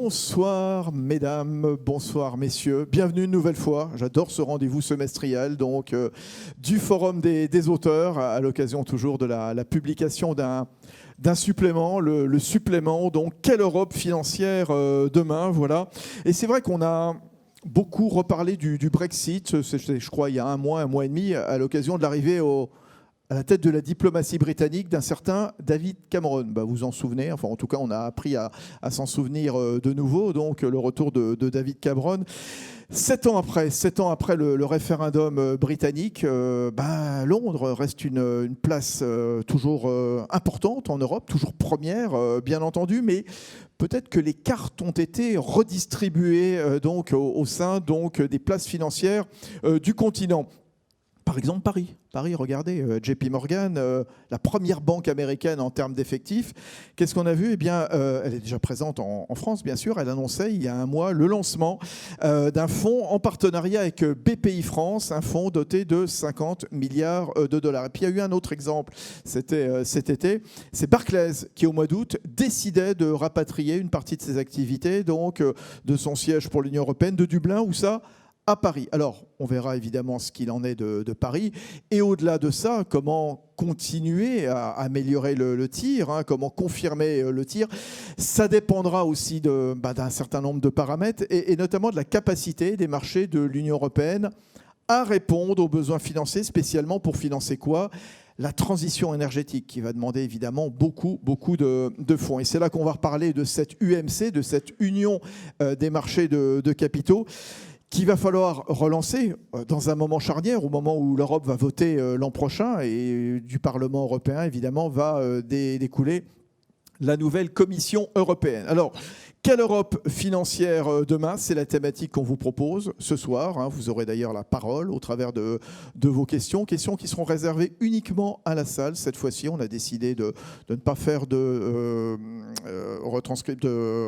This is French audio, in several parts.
Bonsoir mesdames, bonsoir messieurs, bienvenue une nouvelle fois. J'adore ce rendez-vous semestriel du Forum des auteurs à l'occasion toujours de la publication d'un supplément, le supplément donc Quelle Europe financière demain, voilà. Et c'est vrai qu'on a beaucoup reparlé du Brexit, je crois il y a un mois et demi, à l'occasion de l'arrivée à la tête de la diplomatie britannique d'un certain David Cameron. Vous vous en souvenez, enfin en tout cas on a appris à s'en souvenir de nouveau, donc le retour de David Cameron. 7 ans après le référendum britannique, Londres reste une place toujours importante en Europe, toujours première, bien entendu, mais peut-être que les cartes ont été redistribuées au sein des places financières du continent. Par exemple, Paris, regardez, JP Morgan, la première banque américaine en termes d'effectifs. Qu'est-ce qu'on a vu ? Eh bien, elle est déjà présente en France, bien sûr. Elle annonçait il y a un mois le lancement d'un fonds en partenariat avec BPI France, un fonds doté de 50 milliards de dollars. Et puis, il y a eu un autre exemple, c'était cet été. C'est Barclays qui, au mois d'août, décidait de rapatrier une partie de ses activités, de son siège pour l'Union européenne, de Dublin, où ça à Paris. Alors, on verra évidemment ce qu'il en est de Paris. Et au-delà de ça, comment continuer à améliorer le tir, comment confirmer le tir. Ça dépendra aussi d'un certain nombre de paramètres et notamment de la capacité des marchés de l'Union européenne à répondre aux besoins financiers, spécialement pour financer quoi ? La transition énergétique qui va demander évidemment beaucoup de fonds. Et c'est là qu'on va reparler de cette UMC, de cette union des marchés de capitaux, qu'il va falloir relancer dans un moment charnière, au moment où l'Europe va voter l'an prochain, et du Parlement européen, évidemment, va découler la nouvelle Commission européenne. Alors, quelle Europe financière demain ? C'est la thématique qu'on vous propose ce soir. Vous aurez d'ailleurs la parole au travers de vos questions qui seront réservées uniquement à la salle. Cette fois-ci, on a décidé de ne pas faire de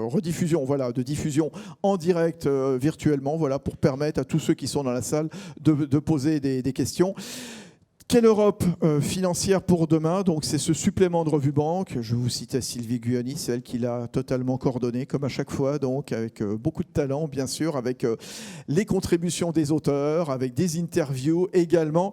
rediffusion, de diffusion en direct virtuellement, pour permettre à tous ceux qui sont dans la salle de poser des questions. Quelle Europe financière pour demain ? Donc c'est ce supplément de Revue Banque. Je vous citais Sylvie Guyani, celle qui l'a totalement coordonné, comme à chaque fois, donc avec beaucoup de talent, bien sûr, avec les contributions des auteurs, avec des interviews également.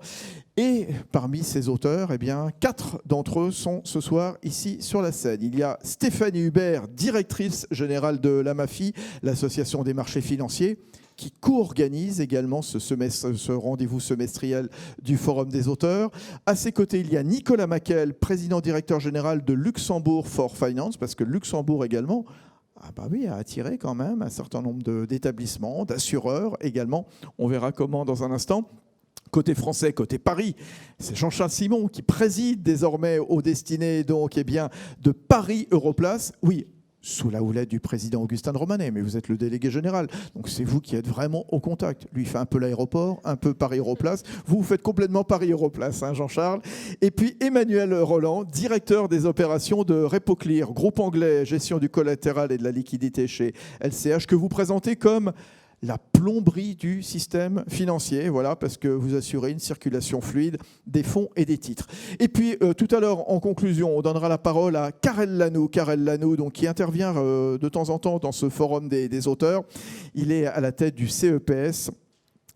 Et parmi ces auteurs, 4 d'entre eux sont ce soir ici sur la scène. Il y a Stéphanie Hubert, directrice générale de l'AMAFI, l'Association des marchés financiers, qui co-organise également ce rendez-vous semestriel du Forum des auteurs. À ses côtés, il y a Nicolas Maquel, président-directeur général de Luxembourg for Finance, parce que Luxembourg également a attiré quand même un certain nombre d'établissements, d'assureurs également. On verra comment dans un instant. Côté français, côté Paris, c'est Jean-Charles Simon qui préside désormais aux destinées de Paris Europlace. Oui, sous la houlette du président Augustin de Romanet, mais vous êtes le délégué général, donc c'est vous qui êtes vraiment au contact. Lui fait un peu l'aéroport, un peu Paris Europlace. Vous faites complètement Paris Europlace, Jean-Charles. Et puis Emmanuel Roland, directeur des opérations de RepoClear, groupe anglais, gestion du collatéral et de la liquidité chez LCH, que vous présentez comme la plomberie du système financier, parce que vous assurez une circulation fluide des fonds et des titres. Et puis, tout à l'heure, en conclusion, on donnera la parole à Karel Lanoux, qui intervient de temps en temps dans ce forum des auteurs. Il est à la tête du CEPS.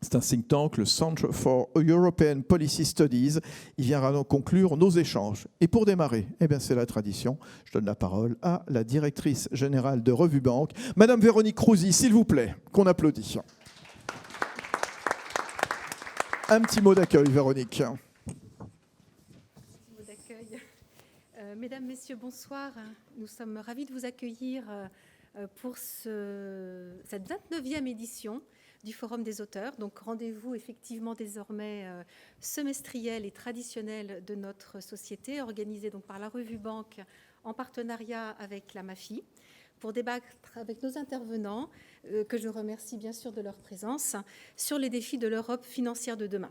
C'est un think tank, le Centre for European Policy Studies. Il viendra donc conclure nos échanges. Et pour démarrer, c'est la tradition. Je donne la parole à la directrice générale de Revue Banque, Madame Véronique Crousy, s'il vous plaît, qu'on applaudit. Un petit mot d'accueil, Véronique. Mesdames, Messieurs, bonsoir. Nous sommes ravis de vous accueillir pour cette 29e édition du Forum des auteurs. Donc rendez-vous effectivement désormais semestriel et traditionnel de notre société, organisé donc par la Revue Banque en partenariat avec la MAFI, pour débattre avec nos intervenants, que je remercie bien sûr de leur présence, sur les défis de l'Europe financière de demain.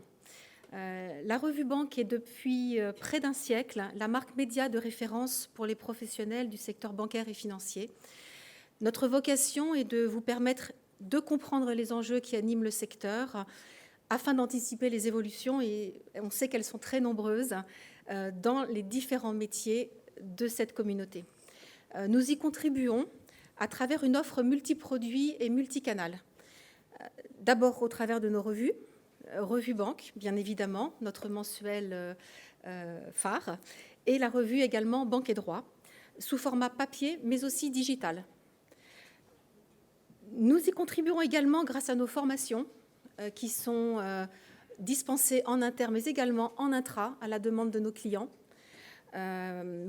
La Revue Banque est depuis près d'un siècle la marque média de référence pour les professionnels du secteur bancaire et financier. Notre vocation est de vous permettre de comprendre les enjeux qui animent le secteur afin d'anticiper les évolutions, et on sait qu'elles sont très nombreuses dans les différents métiers de cette communauté. Nous y contribuons à travers une offre multiproduits et multicanal. D'abord au travers de nos revues, Revue Banque, bien évidemment, notre mensuel phare, et la revue également Banque et Droit, sous format papier, mais aussi digital. Nous y contribuons également grâce à nos formations qui sont dispensées en inter, mais également en intra, à la demande de nos clients,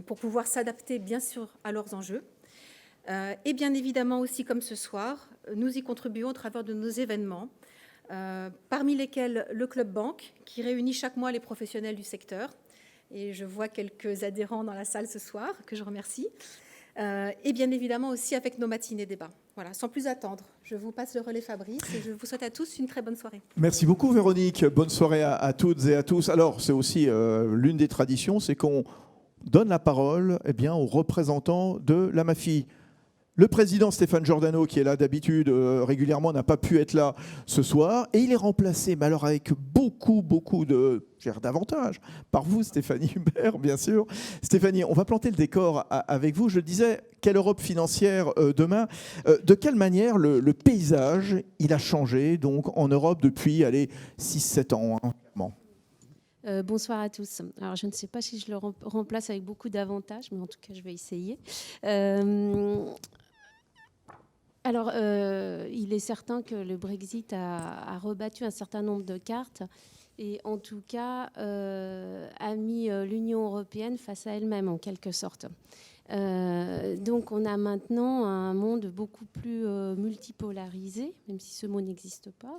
pour pouvoir s'adapter bien sûr à leurs enjeux. Et bien évidemment aussi, comme ce soir, nous y contribuons au travers de nos événements, parmi lesquels le Club Banque, qui réunit chaque mois les professionnels du secteur. Et je vois quelques adhérents dans la salle ce soir, que je remercie. Et bien évidemment aussi avec nos matinées débats. Voilà, sans plus attendre, je vous passe le relais Fabrice et je vous souhaite à tous une très bonne soirée. Merci beaucoup Véronique, bonne soirée à toutes et à tous. Alors c'est aussi l'une des traditions, c'est qu'on donne la parole aux représentants de la MAFI. Le président Stéphane Giordano, qui est là d'habitude régulièrement, n'a pas pu être là ce soir. Et il est remplacé, mais alors avec beaucoup d'avantages, par vous, Stéphanie Hubert, bien sûr. Stéphanie, on va planter le décor avec vous. Je disais, quelle Europe financière demain ? De quelle manière le paysage, il a changé donc, en Europe depuis 6-7 ans clairement. Bonsoir à tous. Alors, je ne sais pas si je le remplace avec beaucoup d'avantages, mais en tout cas, je vais essayer. Alors, il est certain que le Brexit a rebattu un certain nombre de cartes et en tout cas a mis l'Union européenne face à elle-même en quelque sorte. Donc on a maintenant un monde beaucoup plus multipolarisé, même si ce mot n'existe pas,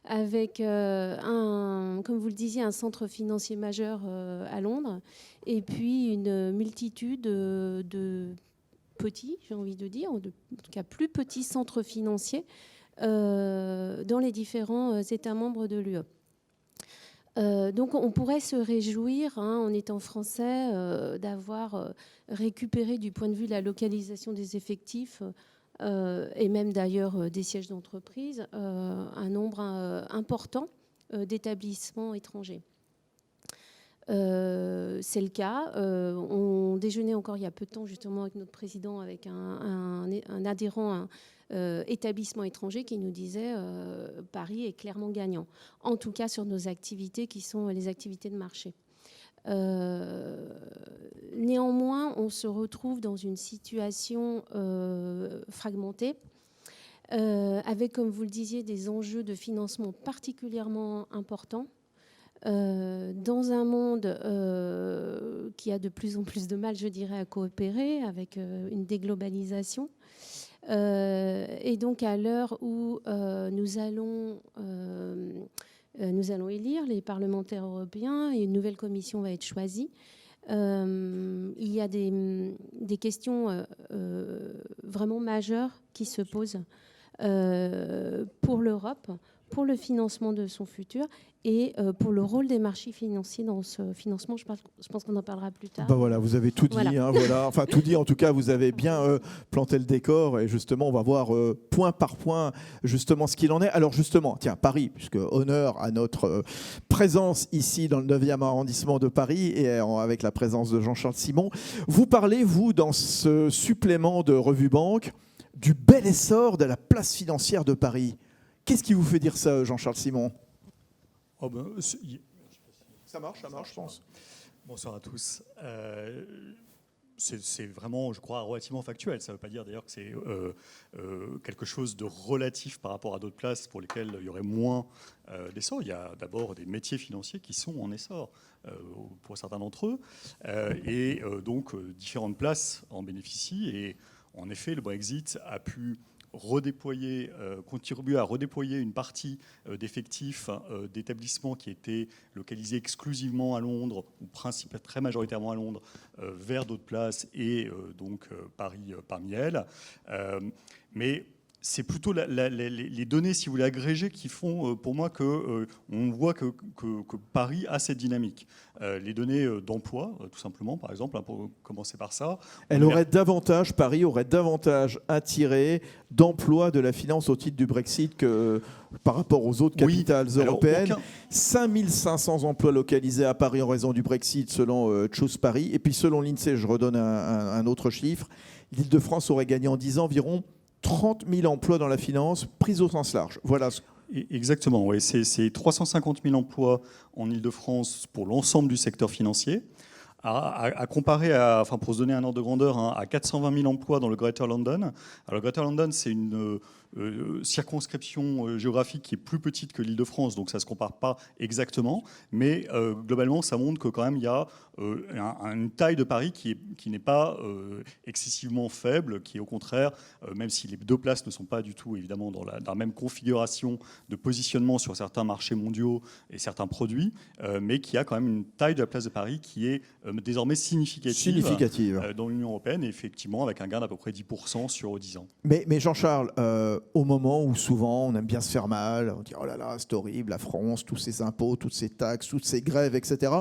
avec comme vous le disiez, un centre financier majeur à Londres et puis une multitude de petits, j'ai envie de dire, en tout cas plus petits centres financiers dans les différents États membres de l'UE. Donc on pourrait se réjouir, en étant français, d'avoir récupéré du point de vue de la localisation des effectifs et même d'ailleurs des sièges d'entreprise un nombre important d'établissements étrangers. C'est le cas. On déjeunait encore il y a peu de temps justement avec notre président, avec un adhérent établissement étranger qui nous disait Paris est clairement gagnant, en tout cas sur nos activités qui sont les activités de marché. Néanmoins, on se retrouve dans une situation fragmentée avec, comme vous le disiez, des enjeux de financement particulièrement importants. Dans un monde qui a de plus en plus de mal, je dirais, à coopérer avec une déglobalisation. Et donc à l'heure où nous allons élire les parlementaires européens et une nouvelle commission va être choisie, il y a des questions vraiment majeures qui se posent pour l'Europe, pour le financement de son futur et pour le rôle des marchés financiers dans ce financement. Je pense qu'on en parlera plus tard. Voilà, vous avez tout dit. Voilà. Enfin, tout dit, en tout cas, vous avez bien planté le décor. Et justement, on va voir point par point justement ce qu'il en est. Alors justement, tiens, Paris, puisque honneur à notre présence ici dans le 9e arrondissement de Paris et avec la présence de Jean-Charles Simon. Vous parlez, vous, dans ce supplément de Revue Banque, du bel essor de la place financière de Paris. Qu'est-ce qui vous fait dire ça, Jean-Charles Simon ? Ça marche, je pense. Bonsoir à tous. C'est vraiment, je crois, relativement factuel. Ça ne veut pas dire d'ailleurs que c'est quelque chose de relatif par rapport à d'autres places pour lesquelles il y aurait moins d'essor. Il y a d'abord des métiers financiers qui sont en essor pour certains d'entre eux. Et donc, différentes places en bénéficient. Et en effet, le Brexit a pu contribuer à redéployer une partie d'effectifs d'établissements qui étaient localisés exclusivement à Londres ou très majoritairement à Londres vers d'autres places et donc Paris parmi elles. Mais c'est plutôt les données, si vous voulez, agrégées qui font pour moi qu'on voit que Paris a cette dynamique. Les données d'emploi, tout simplement, par exemple, pour commencer par ça. Paris aurait davantage attiré d'emplois de la finance au titre du Brexit que par rapport aux autres capitales européennes. 5500 emplois localisés à Paris en raison du Brexit selon Choose Paris. Et puis selon l'INSEE, je redonne un autre chiffre, l'Île-de-France aurait gagné en 10 ans environ 30 000 emplois dans la finance, prise au sens large. Voilà. Exactement, oui. C'est 350 000 emplois en Île-de-France pour l'ensemble du secteur financier. À comparer, enfin pour se donner un ordre de grandeur, à 420 000 emplois dans le Greater London. Alors, le Greater London, c'est une circonscription géographique qui est plus petite que l'Île-de-France, donc ça ne se compare pas exactement. Mais globalement, ça montre que quand même, il y a une taille de Paris qui n'est pas excessivement faible, qui est au contraire, même si les deux places ne sont pas du tout évidemment dans la même configuration de positionnement sur certains marchés mondiaux et certains produits, mais qui a quand même une taille de la place de Paris qui est désormais significative. Dans l'Union européenne, et effectivement avec un gain d'à peu près 10% sur 10 ans. Mais Jean-Charles, au moment où souvent on aime bien se faire mal, on dit oh là là, c'est horrible, la France, tous ces impôts, toutes ces taxes, toutes ces grèves, etc.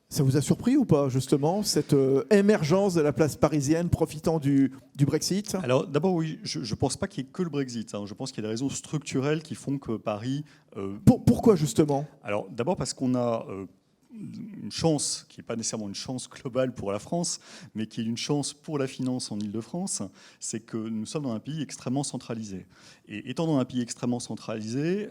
Ça vous a surpris ou pas, justement, cette émergence de la place parisienne profitant du Brexit ? Alors d'abord, oui, je ne pense pas qu'il y ait que le Brexit. Je pense qu'il y a des raisons structurelles qui font que Paris... Pourquoi, justement ? Alors d'abord parce qu'on a... une chance, qui n'est pas nécessairement une chance globale pour la France, mais qui est une chance pour la finance en Île-de-France, c'est que nous sommes dans un pays extrêmement centralisé. Et étant dans un pays extrêmement centralisé,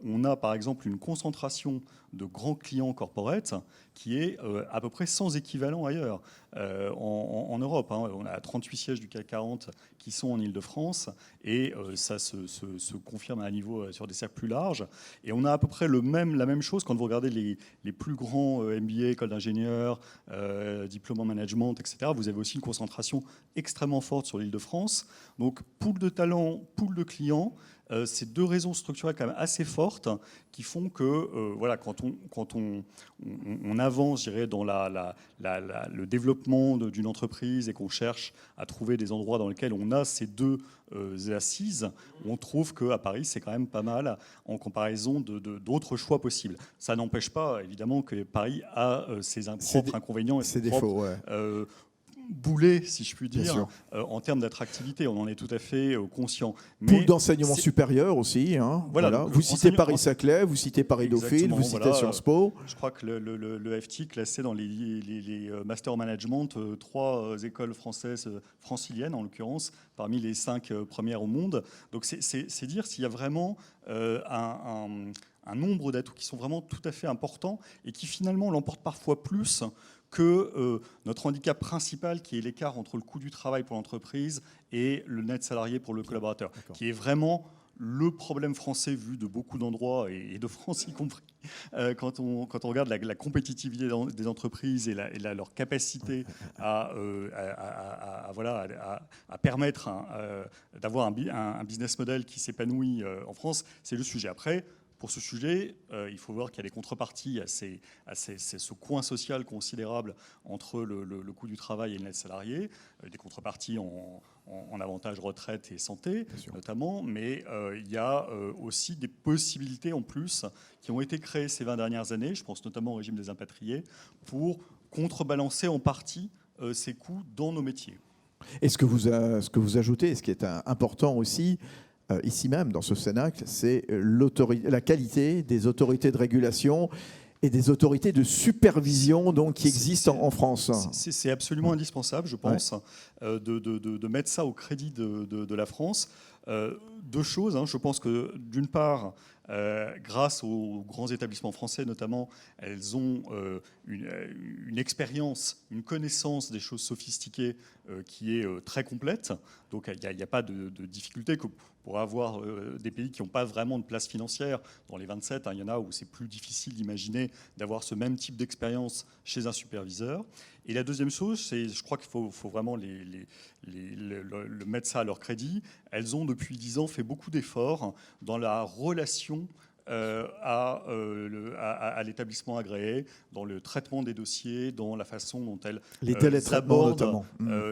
on a par exemple une concentration de grands clients corporate qui est à peu près sans équivalent ailleurs. En Europe, on a 38 sièges du CAC 40 qui sont en Île-de-France, et ça se confirme à un niveau sur des cercles plus larges. Et on a à peu près la même chose quand vous regardez les plus grands MBA, écoles d'ingénieurs, diplômes en management, etc. Vous avez aussi une concentration extrêmement forte sur l'Île-de-France. Donc, pool de talents, pool de clients, c'est deux raisons structurelles quand même assez fortes qui font que voilà, quand on avance, je dirais, dans le développement d'une entreprise et qu'on cherche à trouver des endroits dans lesquels on a ces deux assises, on trouve qu'à Paris, c'est quand même pas mal en comparaison d'autres choix possibles. Ça n'empêche pas, évidemment, que Paris a ses propres inconvénients et ses défauts. Ouais. Boulet, si je puis dire, en termes d'attractivité. On en est tout à fait conscient. Pool d'enseignement supérieur aussi. Voilà. Vous citez Paris-Saclay, vous citez Paris-Dauphine, vous citez Sciences Po. Je crois que le FT classait dans les Master Management 3 écoles françaises, franciliennes en l'occurrence, parmi les 5 premières au monde. Donc c'est dire s'il y a vraiment un nombre d'atouts qui sont vraiment tout à fait importants et qui finalement l'emportent parfois plus que notre handicap principal, qui est l'écart entre le coût du travail pour l'entreprise et le net salarié pour le collaborateur, qui est vraiment le problème français vu de beaucoup d'endroits, et de France y compris, quand on regarde la compétitivité des entreprises et leur capacité à permettre d'avoir un business model qui s'épanouit en France, c'est le sujet. Après, pour ce sujet, il faut voir qu'il y a des contreparties à ce coin social considérable entre le coût du travail et le net salarié, des contreparties en avantages retraite et santé notamment, mais il y a aussi des possibilités en plus qui ont été créées ces 20 dernières années, je pense notamment au régime des impatriés, pour contrebalancer en partie ces coûts dans nos métiers. Et ce que vous ajoutez, ce qui est important aussi, ici même, dans ce Cénacle, c'est la qualité des autorités de régulation et des autorités de supervision donc, qui existent en France. C'est absolument indispensable, je pense, de mettre ça au crédit de la France. Deux choses, je pense que d'une part, grâce aux grands établissements français notamment, elles ont une expérience, une connaissance des choses sophistiquées qui est très complète. Donc il n'y a pas de difficulté que pour avoir des pays qui n'ont pas vraiment de place financière. Dans les 27, il y en a où c'est plus difficile d'imaginer d'avoir ce même type d'expérience chez un superviseur. Et la deuxième chose, c'est, je crois qu'il faut vraiment le mettre ça à leur crédit. Elles ont depuis 10 ans fait beaucoup d'efforts dans la relation à l'établissement agréé, dans le traitement des dossiers, dans la façon dont elles les délais de traitement notamment.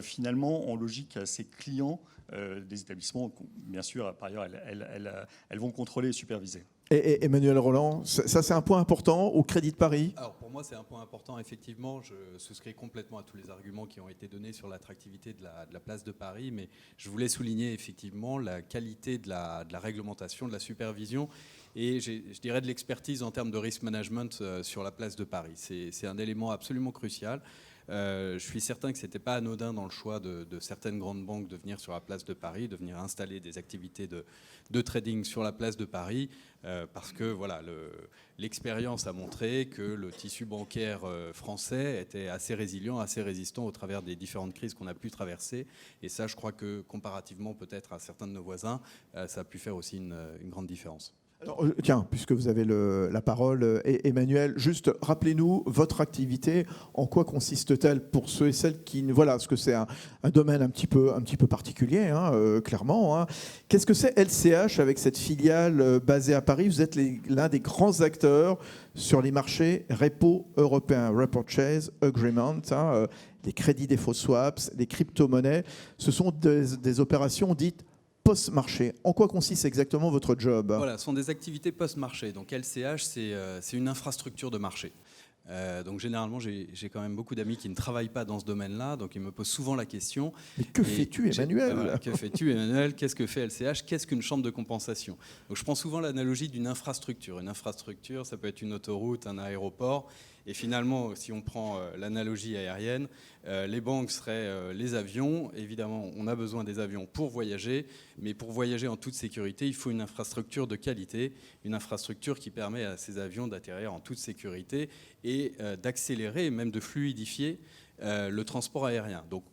Finalement en logique à ses clients des établissements. Bien sûr, par ailleurs, elles vont contrôler et superviser. Et Emmanuel Roland, ça c'est un point important au Crédit de Paris ? Alors pour moi c'est un point important, effectivement, je souscris complètement à tous les arguments qui ont été donnés sur l'attractivité de la place de Paris, mais je voulais souligner effectivement la qualité de la réglementation, de la supervision et je dirais de l'expertise en termes de risk management sur la place de Paris. C'est un élément absolument crucial. Je suis certain que ce n'était pas anodin dans le choix de certaines grandes banques de venir sur la place de Paris, de venir installer des activités de trading sur la place de Paris, parce que voilà, l'expérience a montré que le tissu bancaire français était assez résilient, assez résistant au travers des différentes crises qu'on a pu traverser. Et ça, je crois que comparativement peut-être à certains de nos voisins, ça a pu faire aussi une grande différence. Alors, tiens, puisque vous avez la parole, Emmanuel, juste rappelez-nous votre activité, en quoi consiste-t-elle pour ceux et celles qui... Voilà, parce que c'est un domaine un petit peu particulier, hein, clairement. Hein. Qu'est-ce que c'est LCH avec cette filiale basée à Paris? Vous êtes l'un des grands acteurs sur les marchés repo européens, Repurchase Agreement, hein, les crédits défaut swaps, les crypto-monnaies. Ce sont des opérations dites post-marché. En quoi consiste exactement votre job? Voilà, ce sont des activités post-marché. Donc LCH, c'est une infrastructure de marché. Donc généralement, j'ai quand même beaucoup d'amis qui ne travaillent pas dans ce domaine-là, donc ils me posent souvent la question. Mais que fais-tu, Emmanuel? Voilà, que fais-tu, Emmanuel? Qu'est-ce que fait LCH? Qu'est-ce qu'une chambre de compensation? Donc je prends souvent l'analogie d'une infrastructure. Une infrastructure, ça peut être une autoroute, un aéroport. Et finalement, si on prend l'analogie aérienne, les banques seraient les avions. Évidemment, on a besoin des avions pour voyager, mais pour voyager en toute sécurité, il faut une infrastructure de qualité, une infrastructure qui permet à ces avions d'atterrir en toute sécurité et d'accélérer et même de fluidifier le transport aérien. Donc,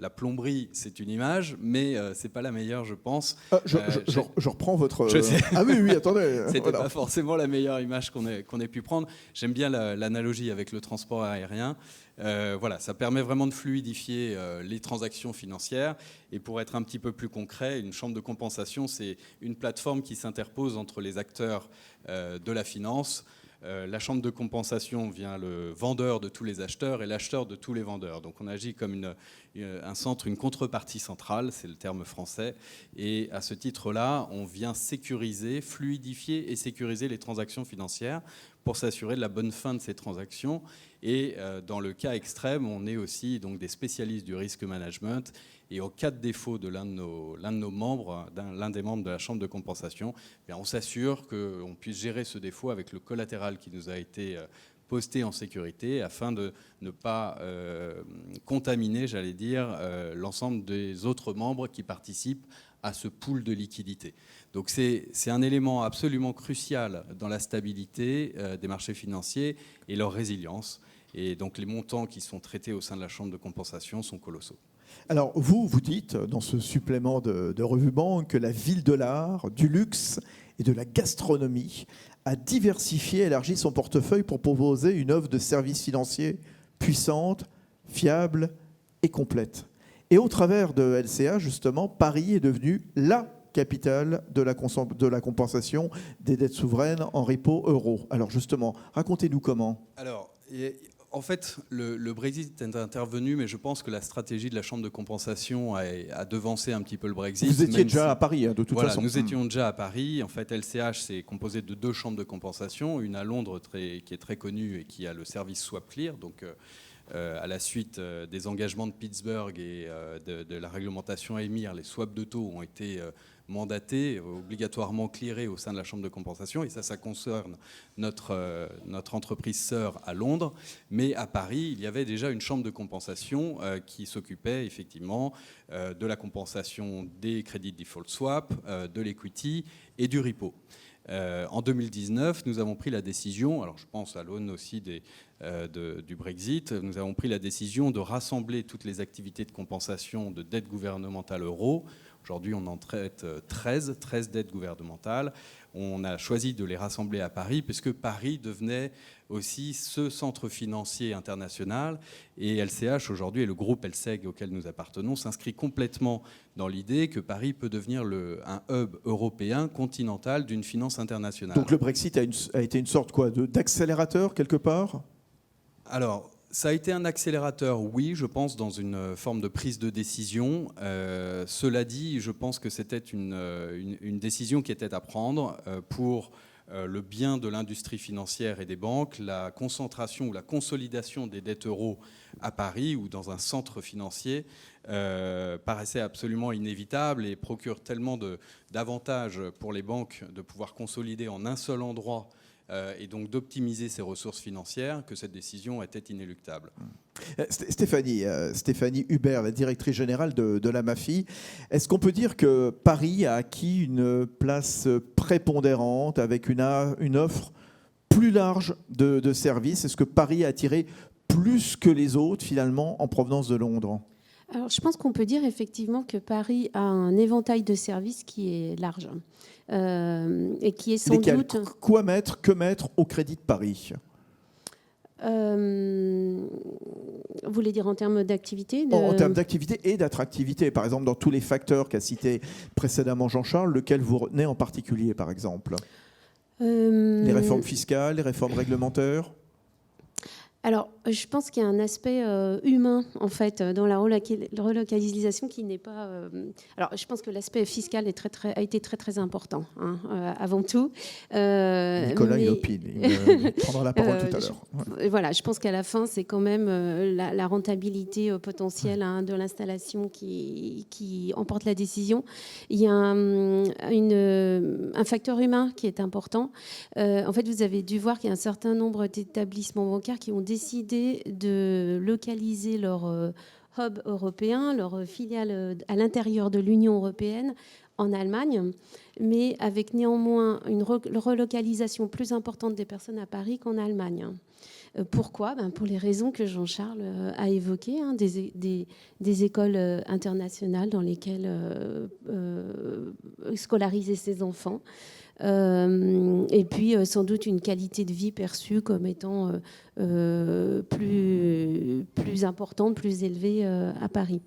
la plomberie, c'est une image, mais ce n'est pas la meilleure, je pense. Je reprends votre... Je sais. Ah oui, attendez. C'était voilà. pas forcément la meilleure image qu'on ait pu prendre. J'aime bien l'analogie avec le transport aérien. Voilà, ça permet vraiment de fluidifier les transactions financières. Et pour être un petit peu plus concret, une chambre de compensation, c'est une plateforme qui s'interpose entre les acteurs de la finance. La chambre de compensation vient le vendeur de tous les acheteurs et l'acheteur de tous les vendeurs. Donc on agit comme un centre, une contrepartie centrale, c'est le terme français. Et à ce titre-là, on vient sécuriser, fluidifier et sécuriser les transactions financières pour s'assurer de la bonne fin de ces transactions. Et dans le cas extrême, on est aussi donc des spécialistes du risk management. Et au cas de défaut de l'un de nos membres, l'un des membres de la chambre de compensation, bien on s'assure qu'on puisse gérer ce défaut avec le collatéral qui nous a été posté en sécurité afin de ne pas contaminer, j'allais dire, l'ensemble des autres membres qui participent à ce pool de liquidité. Donc c'est un élément absolument crucial dans la stabilité des marchés financiers et leur résilience. Et donc les montants qui sont traités au sein de la chambre de compensation sont colossaux. Alors, vous dites dans ce supplément de Revue Banque que la ville de l'art, du luxe et de la gastronomie a diversifié et élargi son portefeuille pour proposer une offre de services financiers puissante, fiable et complète. Et au travers de LCA, justement, Paris est devenu la capitale de la compensation des dettes souveraines en repo euro. Alors justement, racontez-nous comment. Alors, en fait, le Brexit est intervenu, mais je pense que la stratégie de la Chambre de compensation a devancé un petit peu le Brexit. Vous étiez déjà à Paris, hein, de toute façon. Nous étions déjà à Paris. En fait, LCH, c'est composé de 2 chambres de compensation. Une à Londres, qui est très connue et qui a le service Swap Clear. Donc, à la suite des engagements de Pittsburgh et de la réglementation EMIR, les swaps de taux ont été mandatés, obligatoirement clearés au sein de la Chambre de compensation. Et ça concerne notre entreprise sœur à Londres. Mais à Paris, il y avait déjà une chambre de compensation qui s'occupait effectivement de la compensation des crédits de default swap, de l'equity et du repo. En 2019, nous avons pris la décision, alors je pense à l'aune aussi du Brexit, nous avons pris la décision de rassembler toutes les activités de compensation de dette gouvernementale euro. Aujourd'hui, on en traite 13 dettes gouvernementales. On a choisi de les rassembler à Paris, puisque Paris devenait aussi ce centre financier international. Et LCH, aujourd'hui, et le groupe LSEG auquel nous appartenons, s'inscrit complètement dans l'idée que Paris peut devenir un hub européen, continental, d'une finance internationale. Donc le Brexit a été une sorte d'accélérateur, quelque part ? Alors, ça a été un accélérateur, oui, je pense, dans une forme de prise de décision. Cela dit, je pense que c'était une décision qui était à prendre pour le bien de l'industrie financière et des banques, la concentration ou la consolidation des dettes euro à Paris ou dans un centre financier paraissait absolument inévitable et procure tellement d'avantages pour les banques de pouvoir consolider en un seul endroit et donc d'optimiser ses ressources financières, que cette décision était inéluctable. Stéphanie Hubert, la directrice générale de la MAFI, est-ce qu'on peut dire que Paris a acquis une place prépondérante avec une offre plus large de services? Est-ce que Paris a attiré plus que les autres, finalement, en provenance de Londres? Alors, je pense qu'on peut dire effectivement que Paris a un éventail de services qui est large et qui est sans Lesquels? doute... Que mettre au crédit de Paris? Vous voulez dire en termes d'activité En termes d'activité et d'attractivité, par exemple, dans tous les facteurs qu'a cités précédemment Jean-Charles, lequel vous retenez en particulier, par exemple? Les réformes fiscales, les réformes réglementaires? Alors, je pense qu'il y a un aspect humain, en fait, dans la relocalisation qui n'est pas... Alors, je pense que l'aspect fiscal a été très, très important, hein, avant tout. Nicolas, il opine. Il prendra la parole tout à l'heure. Voilà, je pense qu'à la fin, c'est quand même la rentabilité potentielle de l'installation qui emporte la décision. Il y a un facteur humain qui est important. En fait, vous avez dû voir qu'il y a un certain nombre d'établissements bancaires qui ont décidé de localiser leur hub européen, leur filiale à l'intérieur de l'Union européenne en Allemagne, mais avec néanmoins une relocalisation plus importante des personnes à Paris qu'en Allemagne. Pourquoi ? Pour les raisons que Jean-Charles a évoquées, des écoles internationales dans lesquelles scolariser ses enfants. Et puis sans doute une qualité de vie perçue comme étant plus importante, plus élevée à Paris.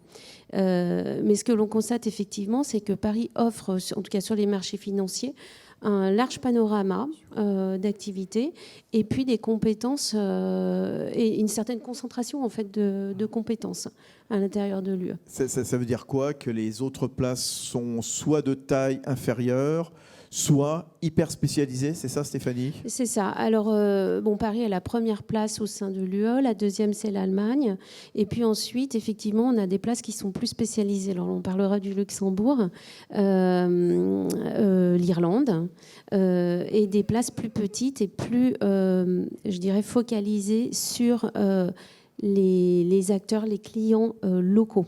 Mais ce que l'on constate effectivement, c'est que Paris offre, en tout cas sur les marchés financiers, un large panorama d'activités et puis des compétences et une certaine concentration en fait de compétences à l'intérieur de l'UE. Ça veut dire quoi? Que les autres places sont soit de taille inférieure, soit hyper spécialisées, c'est ça Stéphanie? C'est ça. Alors, Paris est la première place au sein de l'UE, la deuxième c'est l'Allemagne, et puis ensuite, effectivement, on a des places qui sont plus spécialisées. Alors, on parlera du Luxembourg, l'Irlande, et des places plus petites et plus, je dirais, focalisées sur les acteurs, les clients locaux,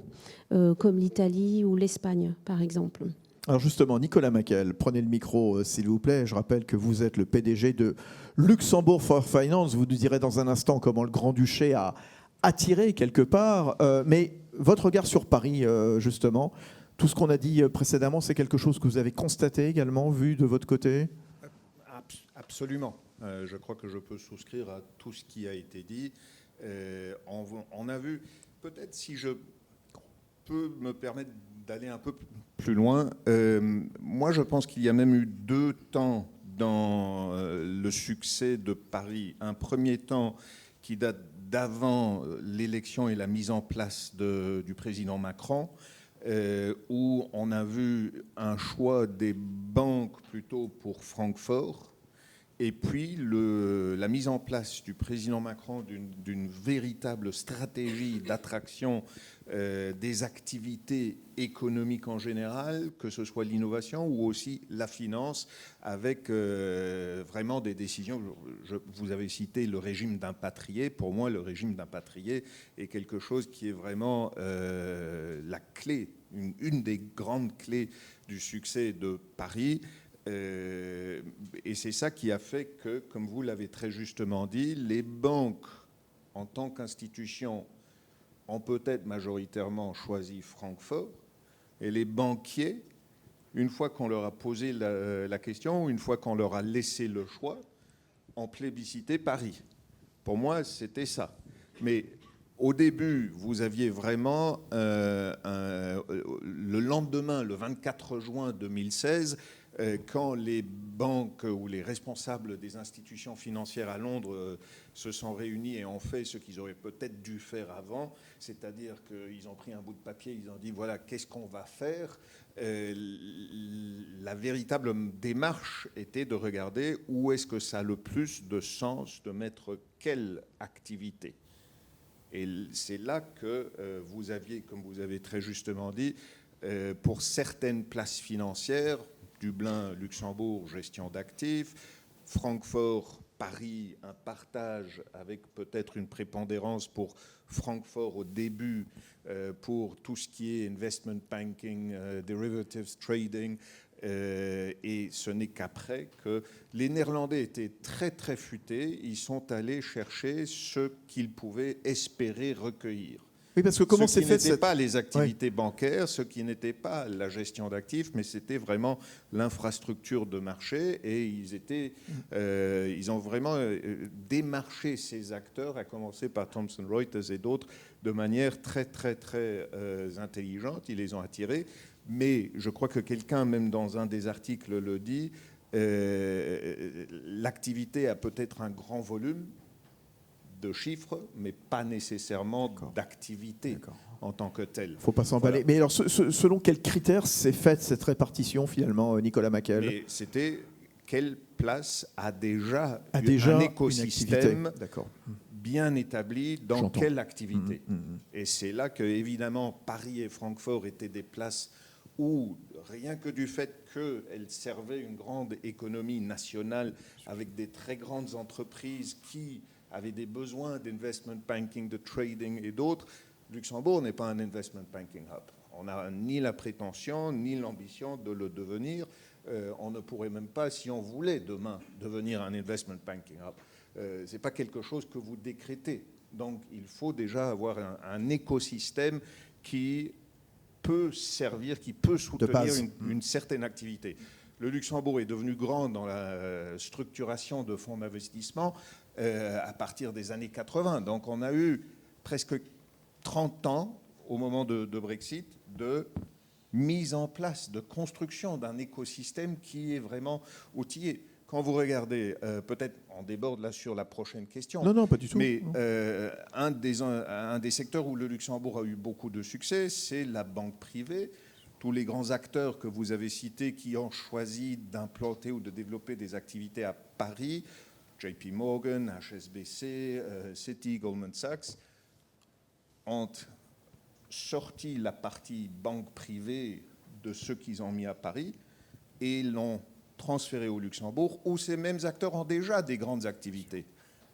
comme l'Italie ou l'Espagne, par exemple. Alors justement, Nicolas Maquel, prenez le micro s'il vous plaît. Je rappelle que vous êtes le PDG de Luxembourg for Finance. Vous nous direz dans un instant comment le Grand-Duché a attiré quelque part. Mais votre regard sur Paris, justement, tout ce qu'on a dit précédemment, c'est quelque chose que vous avez constaté également, vu de votre côté? Absolument. Je crois que je peux souscrire à tout ce qui a été dit. On a vu, peut-être si je peux me permettre d'aller un peu plus loin, moi je pense qu'il y a même eu deux temps dans le succès de Paris. Un premier temps qui date d'avant l'élection et la mise en place du président Macron, où on a vu un choix des banques plutôt pour Francfort, et puis la mise en place du président Macron d'une véritable stratégie d'attraction des activités économiques en général, que ce soit l'innovation ou aussi la finance, avec vraiment des décisions. Vous avez cité le régime d'impatrié. Pour moi, le régime d'impatrié est quelque chose qui est vraiment la clé, une des grandes clés du succès de Paris. Et c'est ça qui a fait que, comme vous l'avez très justement dit, les banques, en tant qu'institution, ont peut-être majoritairement choisi Francfort, et les banquiers, une fois qu'on leur a posé la question, une fois qu'on leur a laissé le choix, ont plébiscité Paris. Pour moi, c'était ça. Mais au début, vous aviez vraiment, le lendemain, le 24 juin 2016, quand les banques ou les responsables des institutions financières à Londres se sont réunis et ont fait ce qu'ils auraient peut-être dû faire avant, c'est-à-dire qu'ils ont pris un bout de papier, ils ont dit voilà, qu'est-ce qu'on va faire? La véritable démarche était de regarder où est-ce que ça a le plus de sens de mettre quelle activité. Et c'est là que vous aviez, comme vous avez très justement dit, pour certaines places financières, Dublin, Luxembourg, gestion d'actifs, Francfort, Paris, un partage avec peut-être une prépondérance pour Francfort au début, pour tout ce qui est investment banking, derivatives trading, et ce n'est qu'après que les Néerlandais étaient très très futés, ils sont allés chercher ce qu'ils pouvaient espérer recueillir. Oui, parce que comment c'est fait Ce qui n'était pas les activités bancaires, ce qui n'était pas la gestion d'actifs, mais c'était vraiment l'infrastructure de marché, et ils ont vraiment démarché ces acteurs, à commencer par Thomson Reuters et d'autres, de manière très très très intelligente. Ils les ont attirés, mais je crois que quelqu'un, même dans un des articles, le dit, l'activité a peut-être un grand volume de chiffres, mais pas nécessairement d'activité en tant que telle. Il ne faut pas s'emballer. Voilà. Mais alors, selon quels critères s'est faite cette répartition, finalement, Nicolas Maquel? Et c'était quelle place a déjà un écosystème bien établi dans quelle activité. Et c'est là que, évidemment, Paris et Francfort étaient des places où, rien que du fait qu'elles servaient une grande économie nationale avec des très grandes entreprises qui avaient des besoins d'investment banking, de trading et d'autres, Luxembourg n'est pas un investment banking hub. On n'a ni la prétention, ni l'ambition de le devenir. On ne pourrait même pas, si on voulait demain, devenir un investment banking hub. Ce n'est pas quelque chose que vous décrétez. Donc, il faut déjà avoir un écosystème qui peut servir, qui peut soutenir une certaine activité. Le Luxembourg est devenu grand dans la structuration de fonds d'investissement à partir des années 80. Donc on a eu presque 30 ans au moment de Brexit de mise en place, de construction d'un écosystème qui est vraiment outillé. Quand vous regardez, peut-être on déborde là sur la prochaine question. Non, pas du tout. Mais un des secteurs où le Luxembourg a eu beaucoup de succès, c'est la banque privée. Tous les grands acteurs que vous avez cités qui ont choisi d'implanter ou de développer des activités à Paris, JP Morgan, HSBC, Citi, Goldman Sachs, ont sorti la partie banque privée de ceux qu'ils ont mis à Paris et l'ont transféré au Luxembourg, où ces mêmes acteurs ont déjà des grandes activités.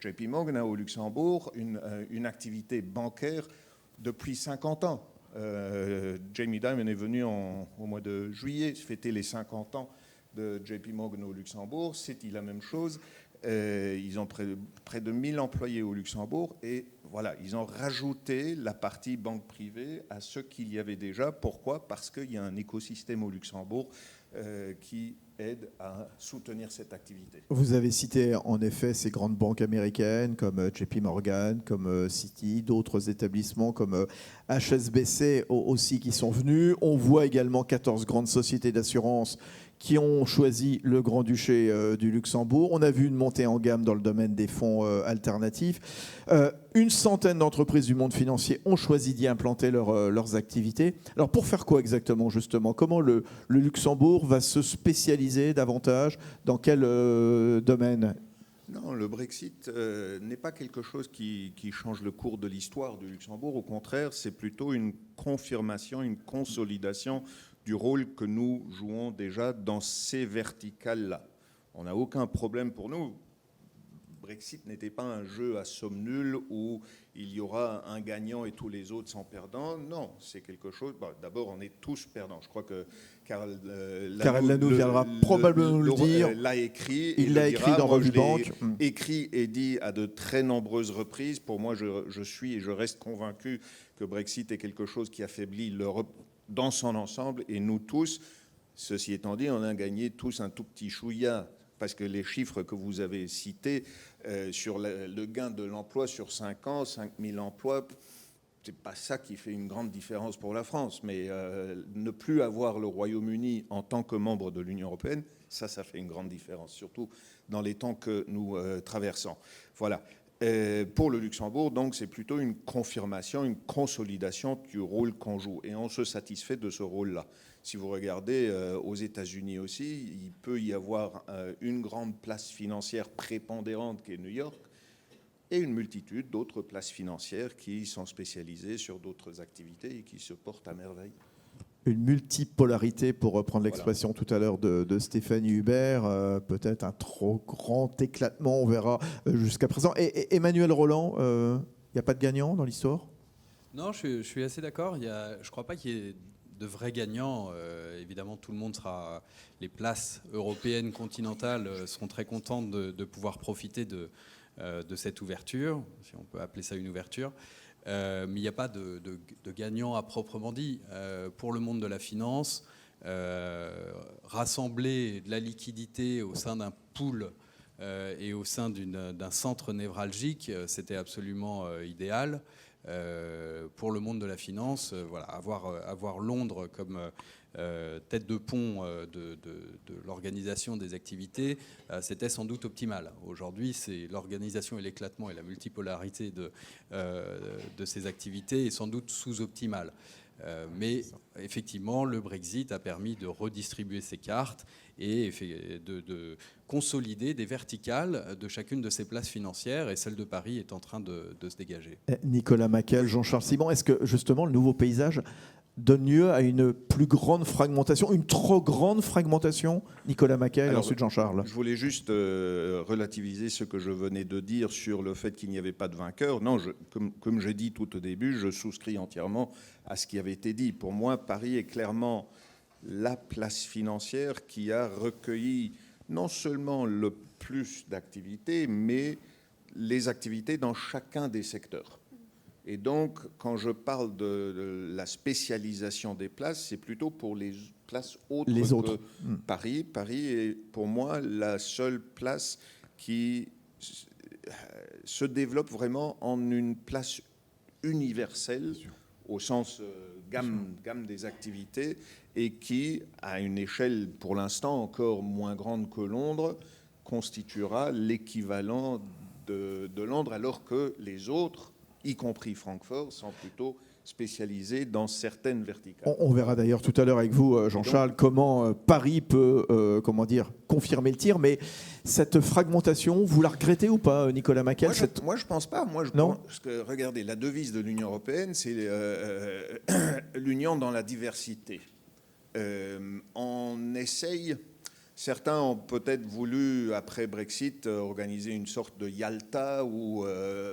JP Morgan a au Luxembourg une activité bancaire depuis 50 ans. Jamie Dimon est venu au mois de juillet fêter les 50 ans de JP Morgan au Luxembourg. Citi, la même chose. Ils ont près de 1000 employés au Luxembourg et voilà, ils ont rajouté la partie banque privée à ce qu'il y avait déjà. Pourquoi ? Parce qu'il y a un écosystème au Luxembourg qui aide à soutenir cette activité. Vous avez cité en effet ces grandes banques américaines comme JP Morgan, comme Citi, d'autres établissements comme HSBC aussi qui sont venus. On voit également 14 grandes sociétés d'assurance qui ont choisi le Grand-Duché du Luxembourg. On a vu une montée en gamme dans le domaine des fonds alternatifs. Une centaine d'entreprises du monde financier ont choisi d'y implanter leurs activités. Alors pour faire quoi exactement, justement ? Comment le Luxembourg va se spécialiser davantage ? Dans quel domaine ? Non, le Brexit n'est pas quelque chose qui change le cours de l'histoire du Luxembourg. Au contraire, c'est plutôt une confirmation, une consolidation du rôle que nous jouons déjà dans ces verticales-là. On n'a aucun problème pour nous. Brexit n'était pas un jeu à somme nulle où il y aura un gagnant et tous les autres sont perdants. Non, c'est quelque chose... Bon, d'abord, on est tous perdants. Je crois que Karel Lanoux viendra probablement le dire. L'a écrit. Il l'a écrit dans Revue Banque. Écrit et dit à de très nombreuses reprises. Pour moi, je suis et je reste convaincu que Brexit est quelque chose qui affaiblit l'Europe dans son ensemble, et nous tous, ceci étant dit, on a gagné tous un tout petit chouïa, parce que les chiffres que vous avez cités sur le gain de l'emploi sur 5 ans, 5000 emplois, c'est pas ça qui fait une grande différence pour la France, mais ne plus avoir le Royaume-Uni en tant que membre de l'Union européenne, ça fait une grande différence, surtout dans les temps que nous traversons. Voilà. Pour le Luxembourg, donc, c'est plutôt une confirmation, une consolidation du rôle qu'on joue. Et on se satisfait de ce rôle-là. Si vous regardez aux États-Unis aussi, il peut y avoir une grande place financière prépondérante qui est New York et une multitude d'autres places financières qui sont spécialisées sur d'autres activités et qui se portent à merveille. Une multipolarité, pour reprendre l'expression tout à l'heure de Stéphanie Hubert, peut-être un trop grand éclatement, on verra jusqu'à présent. Et Emmanuel Roland, il n'y a pas de gagnant dans l'histoire ? Non, je suis assez d'accord. Je ne crois pas qu'il y ait de vrais gagnants. Évidemment, tout le monde sera. Les places européennes, continentales seront très contentes de pouvoir profiter de cette ouverture, si on peut appeler ça une ouverture. Mais il n'y a pas de gagnant à proprement dit. Pour le monde de la finance, rassembler de la liquidité au sein d'un pool et au sein d'un centre névralgique, c'était absolument idéal. Pour le monde de la finance, voilà, avoir Londres comme tête de pont de l'organisation des activités, c'était sans doute optimal. Aujourd'hui, c'est l'organisation et l'éclatement et la multipolarité de ces activités est sans doute sous-optimale. Mais effectivement, le Brexit a permis de redistribuer ces cartes et de consolider des verticales de chacune de ces places financières, et celle de Paris est en train de se dégager. Nicolas Maquel, Jean-Charles Simon, est-ce que justement le nouveau paysage donne lieu à une plus grande fragmentation, une trop grande fragmentation? Nicolas Maquel et ensuite Jean-Charles. Je voulais juste relativiser ce que je venais de dire sur le fait qu'il n'y avait pas de vainqueur. Non, comme j'ai dit tout au début, je souscris entièrement à ce qui avait été dit. Pour moi, Paris est clairement la place financière qui a recueilli non seulement le plus d'activités, mais les activités dans chacun des secteurs. Et donc, quand je parle de la spécialisation des places, c'est plutôt pour les places autres que Paris. Paris est pour moi la seule place qui se développe vraiment en une place universelle au sens gamme des activités et qui, à une échelle pour l'instant encore moins grande que Londres, constituera l'équivalent de Londres, alors que les autres, y compris Francfort, sont plutôt spécialisés dans certaines verticales. On verra d'ailleurs tout à l'heure avec vous, Jean-Charles, comment Paris peut confirmer le tir. Mais cette fragmentation, vous la regrettez ou pas, Nicolas Maquel? Moi, je ne pense pas. Moi, je pense que, regardez, la devise de l'Union européenne, c'est l'union dans la diversité. On essaye... Certains ont peut-être voulu, après Brexit, organiser une sorte de Yalta où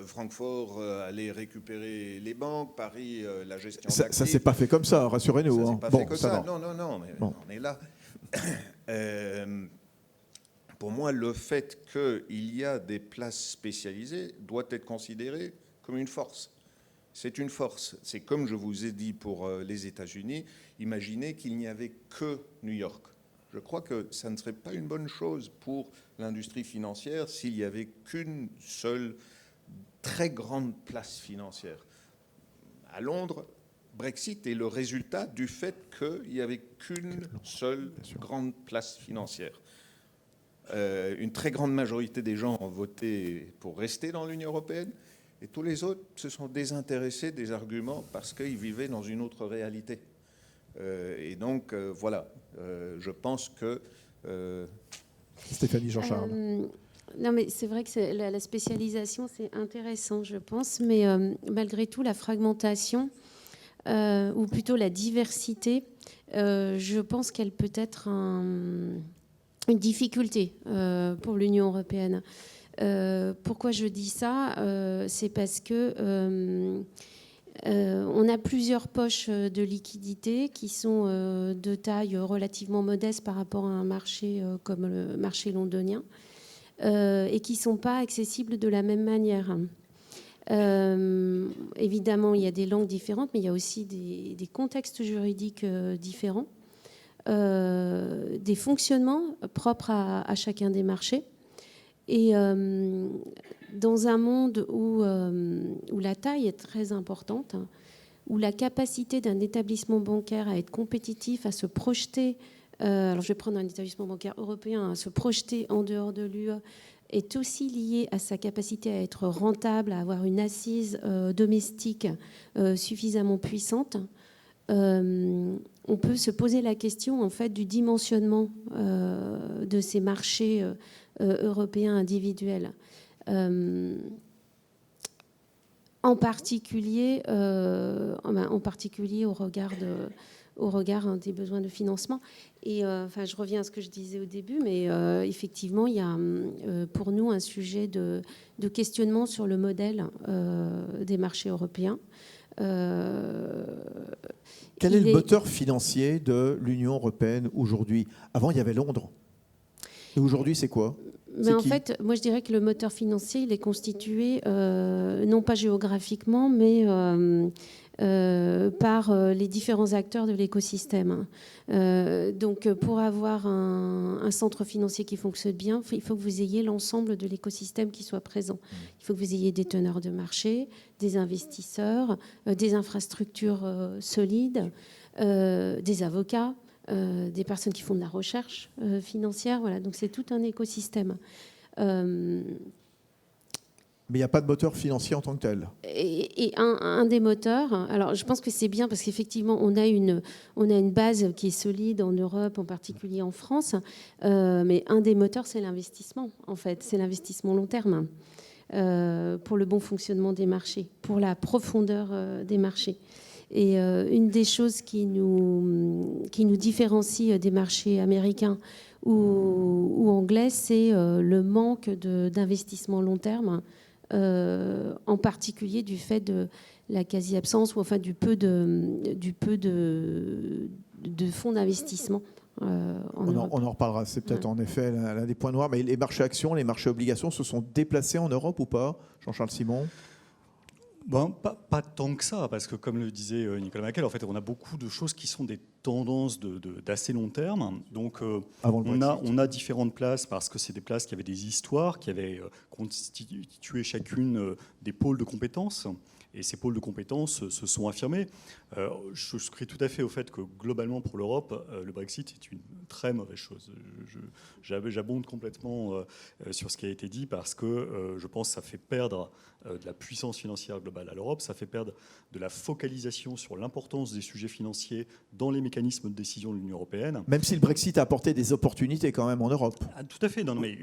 Francfort allait récupérer les banques, Paris la gestion d'actifs. Ça ne s'est pas fait comme ça, rassurez-nous. Ça ne s'est pas fait comme ça. Non, mais on est là. Pour moi, le fait qu'il y a des places spécialisées doit être considéré comme une force. C'est une force. C'est comme je vous ai dit pour les États-Unis, imaginez qu'il n'y avait que New York. Je crois que ça ne serait pas une bonne chose pour l'industrie financière s'il n'y avait qu'une seule très grande place financière. À Londres, Brexit est le résultat du fait qu'il n'y avait qu'une seule grande place financière. Une très grande majorité des gens ont voté pour rester dans l'Union européenne et tous les autres se sont désintéressés des arguments parce qu'ils vivaient dans une autre réalité. Et donc, voilà, je pense que... Stéphanie, Jean-Charles. Non, mais c'est vrai que la spécialisation, c'est intéressant, je pense, mais malgré tout, la fragmentation, ou plutôt la diversité, je pense qu'elle peut être une difficulté pour l'Union européenne. Pourquoi je dis ça? C'est parce que... on a plusieurs poches de liquidités qui sont de taille relativement modeste par rapport à un marché comme le marché londonien et qui ne sont pas accessibles de la même manière. Évidemment, il y a des langues différentes, mais il y a aussi des contextes juridiques différents, des fonctionnements propres à chacun des marchés. Et dans un monde où la taille est très importante, où la capacité d'un établissement bancaire à être compétitif, à se projeter, alors je vais prendre un établissement bancaire européen, à se projeter en dehors de l'UE, est aussi liée à sa capacité à être rentable, à avoir une assise domestique suffisamment puissante. On peut se poser la question en fait du dimensionnement de ces marchés européens individuels. En particulier au regard au regard des besoins de financement. Et je reviens à ce que je disais au début, mais effectivement, il y a pour nous un sujet de questionnement sur le modèle des marchés européens. Quel est le moteur financier de l'Union européenne aujourd'hui? Avant, il y avait Londres. Et aujourd'hui, c'est quoi? Mais en fait, moi je dirais que le moteur financier, il est constitué non pas géographiquement, mais par les différents acteurs de l'écosystème. Donc pour avoir un centre financier qui fonctionne bien, il faut que vous ayez l'ensemble de l'écosystème qui soit présent. Il faut que vous ayez des teneurs de marché, des investisseurs, des infrastructures solides, des avocats, des personnes qui font de la recherche financière. Voilà. Donc c'est tout un écosystème. Mais il n'y a pas de moteur financier en tant que tel. Et un des moteurs, alors je pense que c'est bien parce qu'effectivement, on a une base qui est solide en Europe, en particulier en France, mais un des moteurs, c'est l'investissement, en fait. C'est l'investissement long terme pour le bon fonctionnement des marchés, pour la profondeur des marchés. Et une des choses qui nous différencie des marchés américains ou anglais, c'est le manque d'investissement long terme, en particulier du fait de la quasi-absence ou enfin du peu de fonds d'investissement en Europe. On en reparlera, c'est peut-être en effet l'un des points noirs, mais les marchés actions, les marchés obligations se sont déplacés en Europe ou pas, Jean-Charles Simon? Pas tant que ça, parce que comme le disait Nicolas Maquel, en fait, on a beaucoup de choses qui sont des tendances d'assez long terme. Donc, on a différentes places parce que c'est des places qui avaient des histoires, qui avaient constitué chacune des pôles de compétences. Et ces pôles de compétences se sont affirmés. Je souscris tout à fait au fait que globalement pour l'Europe, le Brexit est une très mauvaise chose. J'abonde complètement sur ce qui a été dit parce que je pense que ça fait perdre de la puissance financière globale à l'Europe, ça fait perdre de la focalisation sur l'importance des sujets financiers dans les mécanismes de décision de l'Union européenne. Même si le Brexit a apporté des opportunités quand même en Europe. Ah, tout à fait. Non, mais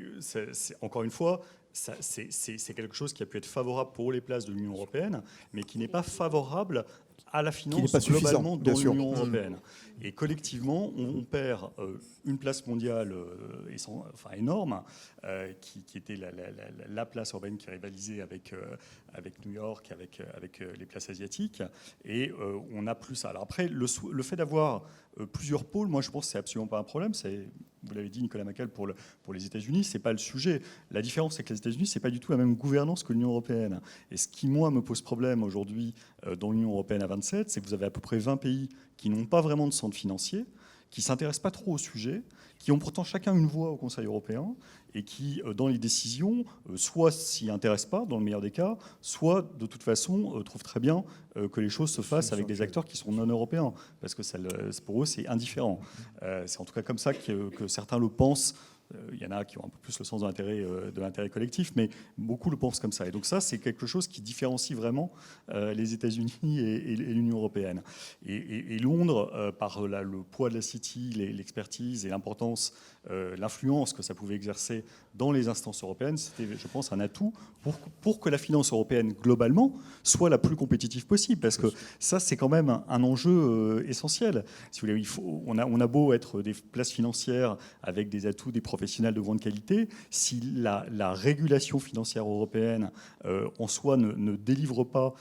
encore une fois, c'est quelque chose qui a pu être favorable pour les places de l'Union européenne, mais qui n'est pas favorable à la finance globalement dans l'Union européenne. Et collectivement, on perd une place mondiale énorme, qui était la place européenne qui rivalisait avec New York, avec les places asiatiques. Et on n'a plus ça. Alors après, le fait d'avoir plusieurs pôles, moi je pense que c'est absolument pas un problème. Vous l'avez dit, Nicolas Maquel, pour les États-Unis, c'est pas le sujet. La différence, c'est que les États-Unis, c'est pas du tout la même gouvernance que l'Union européenne. Et ce qui, moi, me pose problème aujourd'hui dans l'Union européenne à 27, c'est que vous avez à peu près 20 pays qui n'ont pas vraiment de centre financier, qui ne s'intéressent pas trop au sujet, qui ont pourtant chacun une voix au Conseil européen et qui, dans les décisions, soit s'y intéressent pas, dans le meilleur des cas, soit, de toute façon, trouvent très bien que les choses se fassent avec des acteurs qui sont non européens, parce que pour eux, c'est indifférent. C'est en tout cas comme ça que certains le pensent. Il y en a qui ont un peu plus le sens de l'intérêt collectif, mais beaucoup le pensent comme ça. Et donc ça, c'est quelque chose qui différencie vraiment les États-Unis et l'Union européenne. Et Londres, par le poids de la City, l'expertise et l'importance, l'influence que ça pouvait exercer dans les instances européennes, c'était, je pense, un atout pour que la finance européenne, globalement, soit la plus compétitive possible. Parce que ça, c'est quand même un enjeu essentiel. Si vous voulez, on a beau être des places financières avec des atouts, des professionnels de grande qualité, si la régulation financière européenne en soi ne délivre pas,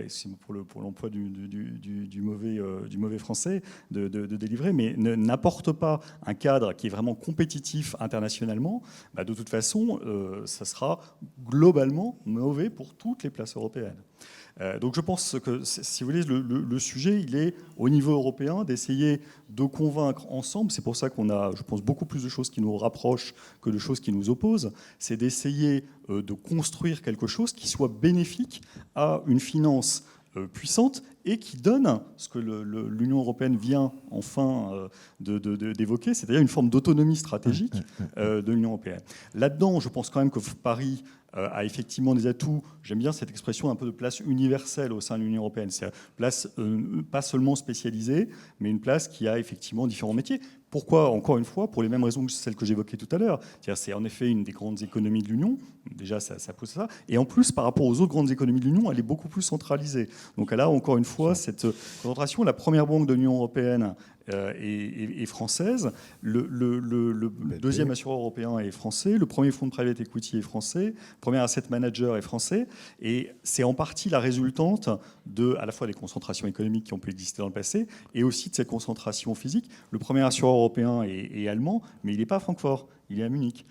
c'est pour l'emploi du mauvais français, de délivrer, mais n'apporte pas un cadre qui est vraiment compétitif internationalement, bah de toute façon, ça sera globalement mauvais pour toutes les places européennes. Donc je pense que, si vous voulez, le sujet, il est au niveau européen d'essayer de convaincre ensemble. C'est pour ça qu'on a, je pense, beaucoup plus de choses qui nous rapprochent que de choses qui nous opposent. C'est d'essayer de construire quelque chose qui soit bénéfique à une finance puissante et qui donne ce que l'Union européenne vient enfin d'évoquer, c'est-à-dire une forme d'autonomie stratégique de l'Union européenne. Là-dedans, je pense quand même que Paris a effectivement des atouts. J'aime bien cette expression un peu de place universelle au sein de l'Union européenne. C'est une place pas seulement spécialisée, mais une place qui a effectivement différents métiers. Pourquoi? Encore une fois, pour les mêmes raisons que celles que j'évoquais tout à l'heure. C'est en effet une des grandes économies de l'Union. Déjà, ça pose ça. Et en plus, par rapport aux autres grandes économies de l'Union, elle est beaucoup plus centralisée. Donc là, encore une fois, cette concentration, la première banque de l'Union européenne est française, le deuxième assureur européen est français, le premier fonds de private equity est français, le premier asset manager est français, et c'est en partie la résultante à la fois des concentrations économiques qui ont pu exister dans le passé, et aussi de cette concentration physique. Le premier assureur européen est allemand, mais il n'est pas à Francfort, il est à Munich.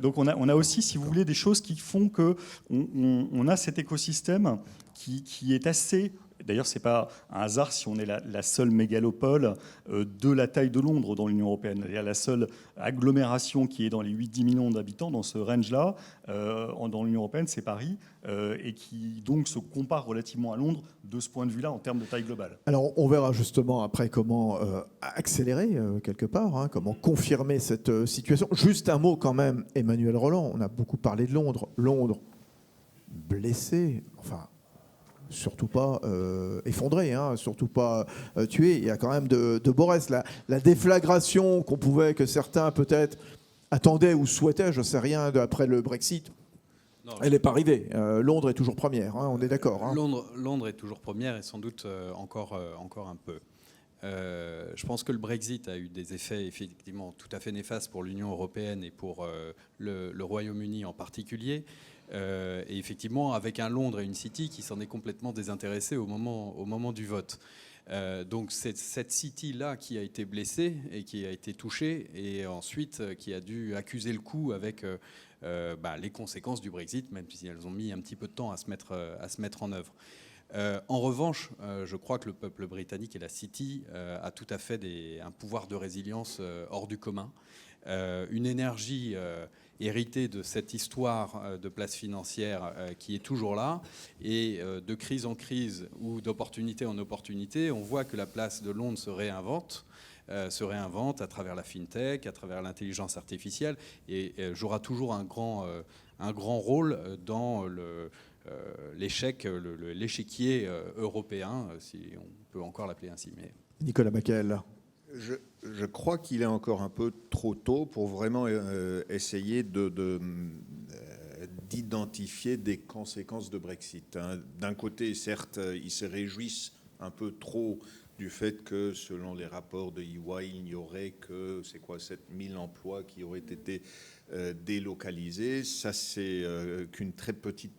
Donc on a aussi, si vous voulez, des choses qui font qu'on a cet écosystème qui est assez... D'ailleurs, ce n'est pas un hasard si on est la seule mégalopole de la taille de Londres dans l'Union européenne. C'est-à-dire la seule agglomération qui est dans les 8-10 millions d'habitants, dans ce range-là, dans l'Union européenne, c'est Paris, et qui donc se compare relativement à Londres de ce point de vue-là en termes de taille globale. Alors, on verra justement après comment accélérer quelque part, hein, comment confirmer cette situation. Juste un mot quand même, Emmanuel Roland, on a beaucoup parlé de Londres. Londres, blessé, enfin... surtout pas effondré, hein, surtout pas tué. Il y a quand même de beaux restes. La déflagration que certains peut-être attendaient ou souhaitaient, je ne sais rien, après le Brexit, elle n'est pas arrivée. Londres est toujours première, hein, on est d'accord. Hein. Londres est toujours première et sans doute encore un peu. Je pense que le Brexit a eu des effets effectivement tout à fait néfastes pour l'Union européenne et pour le Royaume-Uni en particulier. Et effectivement, avec un Londres et une City qui s'en est complètement désintéressé au moment du vote. Donc c'est cette City-là qui a été blessée et qui a été touchée et ensuite qui a dû accuser le coup avec les conséquences du Brexit, même si elles ont mis un petit peu de temps à se mettre en œuvre. En revanche, je crois que le peuple britannique et la City a tout à fait un pouvoir de résilience hors du commun, une énergie héritée de cette histoire de place financière qui est toujours là, et de crise en crise ou d'opportunité en opportunité, on voit que la place de Londres se réinvente à travers la fintech, à travers l'intelligence artificielle, et jouera toujours un grand rôle dans l'échiquier européen, si on peut encore l'appeler ainsi. Mais... Nicolas Baquel. Je crois qu'il est encore un peu trop tôt pour vraiment essayer d'identifier des conséquences de Brexit. D'un côté, certes, ils se réjouissent un peu trop du fait que, selon les rapports de EY, il n'y aurait que 7000 emplois qui auraient été délocalisés. Ça, c'est qu'une très petite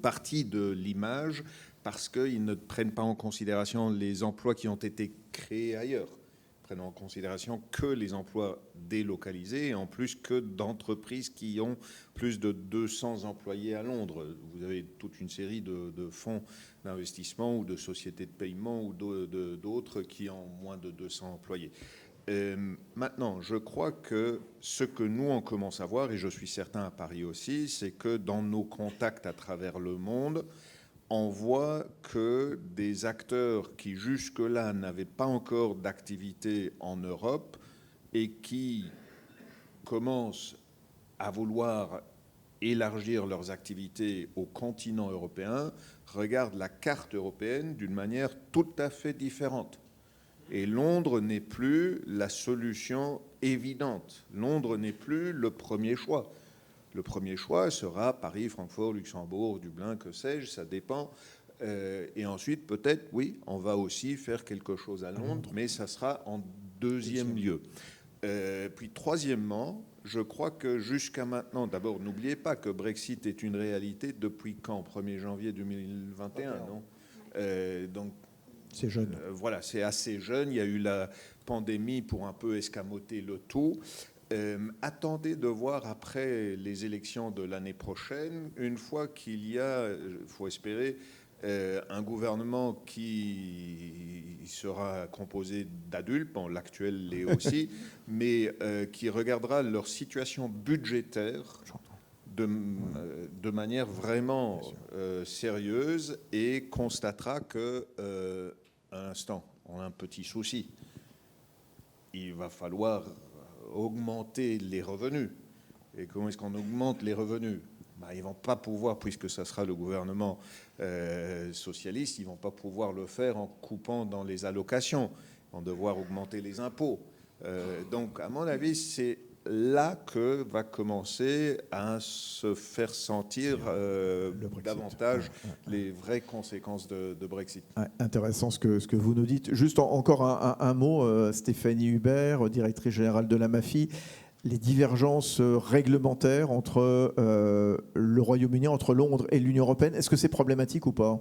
partie de l'image, parce qu'ils ne prennent pas en considération les emplois qui ont été créés ailleurs. Ils prennent en considération que les emplois délocalisés, et en plus que d'entreprises qui ont plus de 200 employés à Londres. Vous avez toute une série de fonds d'investissement ou de sociétés de paiement ou d'autres qui ont moins de 200 employés. Maintenant, je crois que ce que nous, on commence à voir, et je suis certain à Paris aussi, c'est que dans nos contacts à travers le monde, on voit que des acteurs qui jusque-là n'avaient pas encore d'activité en Europe et qui commencent à vouloir élargir leurs activités au continent européen regardent la carte européenne d'une manière tout à fait différente. Et Londres n'est plus la solution évidente. Londres n'est plus le premier choix. Le premier choix sera Paris, Francfort, Luxembourg, Dublin, que sais-je, ça dépend. Et ensuite, peut-être, oui, on va aussi faire quelque chose à Londres, mais ça sera en deuxième lieu. Puis troisièmement, je crois que jusqu'à maintenant, d'abord, n'oubliez pas que Brexit est une réalité depuis quand? 1er janvier 2021, non? Donc, c'est jeune. Voilà, c'est assez jeune. Il y a eu la pandémie pour un peu escamoter le tout. Attendez de voir après les élections de l'année prochaine, une fois qu'il y a, il faut espérer, un gouvernement qui sera composé d'adultes, bon, l'actuel l'est aussi, mais qui regardera leur situation budgétaire de manière vraiment sérieuse et constatera que, à l'instant, on a un petit souci. Il va falloir augmenter les revenus. Et comment est-ce qu'on augmente les revenus? Ils ne vont pas pouvoir, puisque ça sera le gouvernement socialiste, ils ne vont pas pouvoir le faire en coupant dans les allocations. Ils vont devoir augmenter les impôts. Donc, à mon avis, c'est là que va commencer à se faire sentir davantage les vraies conséquences de Brexit. Ouais, intéressant ce que vous nous dites. Juste encore un mot, Stéphanie Hubert, directrice générale de la MAFI. Les divergences réglementaires entre le Royaume-Uni, entre Londres et l'Union européenne, est-ce que c'est problématique ou pas ?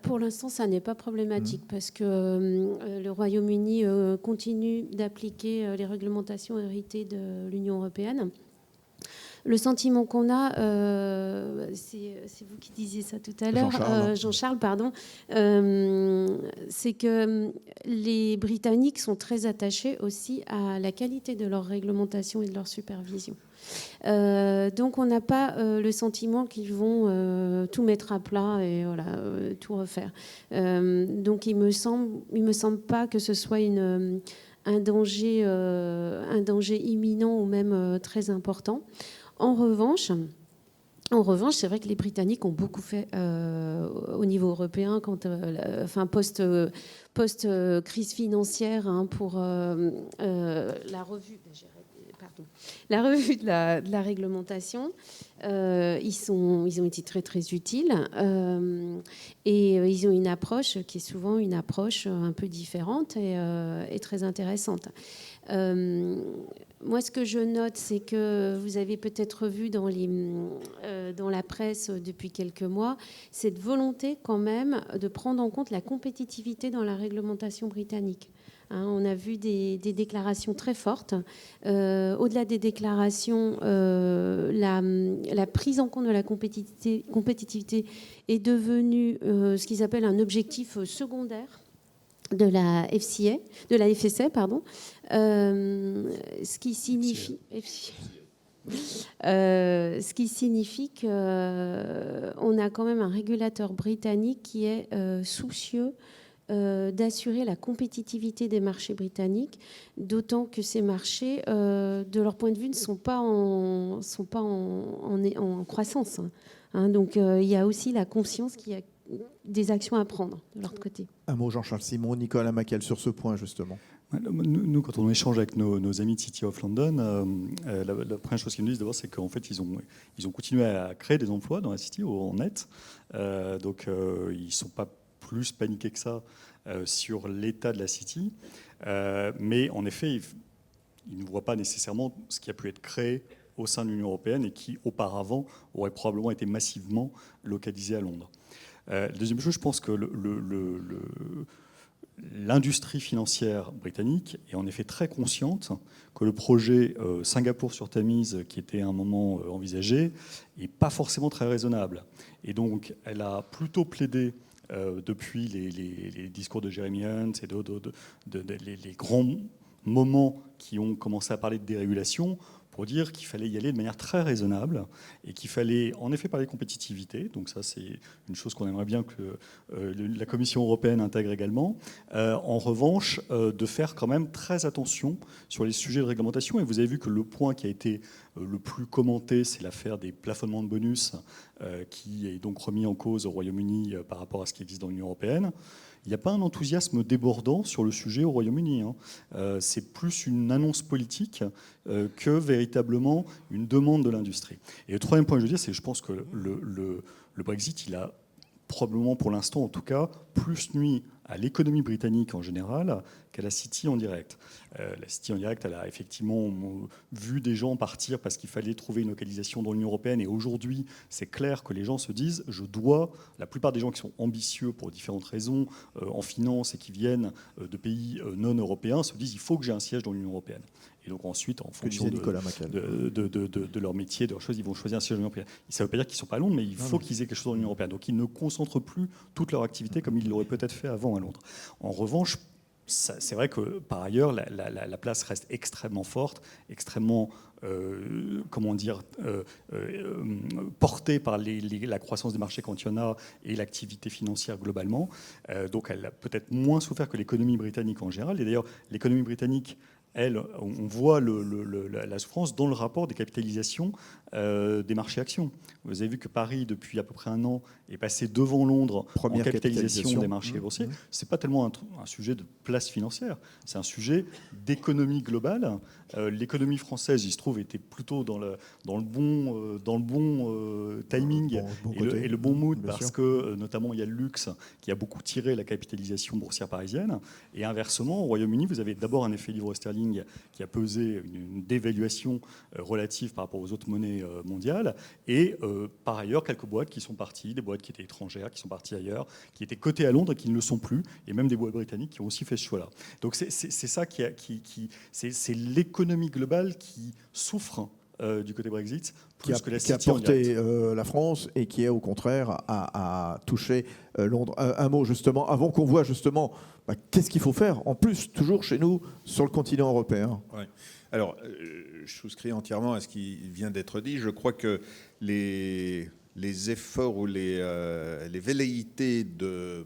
Pour l'instant, ça n'est pas problématique parce que le Royaume-Uni continue d'appliquer les réglementations héritées de l'Union européenne. Le sentiment qu'on a, c'est vous qui disiez ça tout à l'heure, Jean-Charles, pardon, c'est que les Britanniques sont très attachés aussi à la qualité de leur réglementation et de leur supervision. Donc on n'a pas le sentiment qu'ils vont tout mettre à plat et voilà, tout refaire. Donc il me semble pas que ce soit un danger imminent ou même très important. En revanche, c'est vrai que les Britanniques ont beaucoup fait au niveau européen, post-crise financière, pour la revue de la réglementation. Ils ont été très très utiles et ils ont une approche qui est souvent une approche un peu différente et très intéressante. Moi, ce que je note, c'est que vous avez peut-être vu dans la presse depuis quelques mois cette volonté quand même de prendre en compte la compétitivité dans la réglementation britannique. On a vu des déclarations très fortes. Au-delà des déclarations, la prise en compte de la compétitivité est devenue ce qu'ils appellent un objectif secondaire de la FSA, pardon. Ce qui signifie qu'on a quand même un régulateur britannique qui est soucieux d'assurer la compétitivité des marchés britanniques, d'autant que ces marchés, de leur point de vue, ne sont pas en croissance. Donc il y a aussi la conscience qu'il y a des actions à prendre de leur côté. Un mot, Jean-Charles Simon, Nicolas Maciel, sur ce point, justement. Nous, quand on échange avec nos amis de City of London, la première chose qu'ils nous disent d'abord, c'est qu'en fait, ils ont continué à créer des emplois dans la City en net. Donc, ils ne sont pas plus paniqués que ça sur l'état de la City. Mais en effet, ils ne voient pas nécessairement ce qui a pu être créé au sein de l'Union européenne et qui, auparavant, aurait probablement été massivement localisé à Londres. La deuxième chose, je pense que l'industrie financière britannique est en effet très consciente que le projet Singapour sur Tamise, qui était à un moment envisagé, n'est pas forcément très raisonnable. Et donc, elle a plutôt plaidé depuis les discours de Jeremy Hunt et les grands moments qui ont commencé à parler de dérégulation, pour dire qu'il fallait y aller de manière très raisonnable et qu'il fallait en effet parler de compétitivité. Donc ça, c'est une chose qu'on aimerait bien que la Commission européenne intègre également. En revanche, de faire quand même très attention sur les sujets de réglementation. Et vous avez vu que le point qui a été le plus commenté, c'est l'affaire des plafonnements de bonus qui est donc remis en cause au Royaume-Uni par rapport à ce qui existe dans l'Union européenne. Il n'y a pas un enthousiasme débordant sur le sujet au Royaume-Uni. C'est plus une annonce politique que véritablement une demande de l'industrie. Et le troisième point que je veux dire, c'est que je pense que le Brexit, il a probablement pour l'instant, en tout cas, plus nuit à l'économie britannique en général qu'à la City en direct. La City en direct, elle a effectivement vu des gens partir parce qu'il fallait trouver une localisation dans l'Union européenne. Et aujourd'hui, c'est clair que les gens se disent, la plupart des gens qui sont ambitieux pour différentes raisons en finance et qui viennent de pays non européens se disent, il faut que j'ai un siège dans l'Union européenne. Et donc ensuite, en fonction de leur métier, de leurs choses, ils vont choisir un siège dans l'Union européenne. Ça ne veut pas dire qu'ils ne sont pas à Londres, mais il faut qu'ils aient quelque chose dans l'Union européenne. Donc ils ne concentrent plus toute leur activité comme ils l'auraient peut-être fait avant à Londres. En revanche, c'est vrai que par ailleurs, la place reste extrêmement forte, extrêmement portée par la croissance des marchés quand il y en a et l'activité financière globalement. Donc elle a peut-être moins souffert que l'économie britannique en général. Et d'ailleurs, l'économie britannique on voit la souffrance dans le rapport des capitalisations des marchés actions. Vous avez vu que Paris, depuis à peu près un an, est passé devant Londres Première en capitalisation capitalisation des marchés boursiers. Ce n'est pas tellement un sujet de place financière, c'est un sujet d'économie globale. L'économie française, il se trouve, était plutôt dans le bon timing et le bon mood, parce que notamment il y a le luxe qui a beaucoup tiré la capitalisation boursière parisienne. Et inversement, au Royaume-Uni, vous avez d'abord un effet livre sterling qui a pesé une dévaluation relative par rapport aux autres monnaies mondiales, et par ailleurs quelques boîtes qui sont parties, des boîtes qui étaient étrangères, qui sont parties ailleurs, qui étaient cotées à Londres et qui ne le sont plus, et même des boîtes britanniques qui ont aussi fait ce choix-là. Donc c'est ça c'est l'économie globale qui souffre du côté Brexit, plus que la City qui a porté la France et qui est au contraire à toucher Londres. Un mot justement, avant qu'on voit justement qu'est-ce qu'il faut faire en plus, toujours chez nous, sur le continent européen. Ouais. Alors, je souscris entièrement à ce qui vient d'être dit. Je crois que les efforts ou les velléités de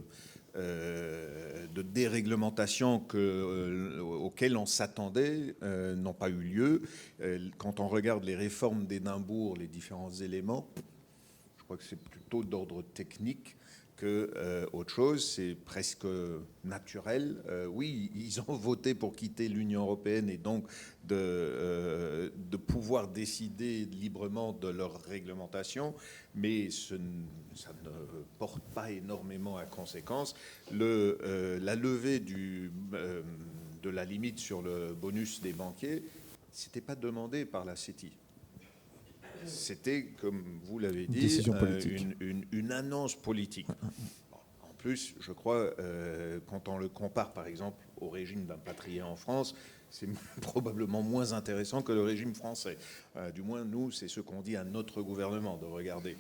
déréglementation auxquelles on s'attendait n'ont pas eu lieu. Quand on regarde les réformes d'Édimbourg, les différents éléments, je crois que c'est plutôt d'ordre technique qu'autre chose. C'est presque naturel. Oui, ils ont voté pour quitter l'Union européenne et donc de pouvoir décider librement de leur réglementation, mais ça ne porte pas énormément à conséquence. La levée de la limite sur le bonus des banquiers, c'était pas demandé par la City. C'était, comme vous l'avez dit, une annonce politique. En plus, je crois, quand on le compare par exemple au régime d'impatriés en France, c'est probablement moins intéressant que le régime français. Du moins, nous, c'est ce qu'on dit à notre gouvernement de regarder.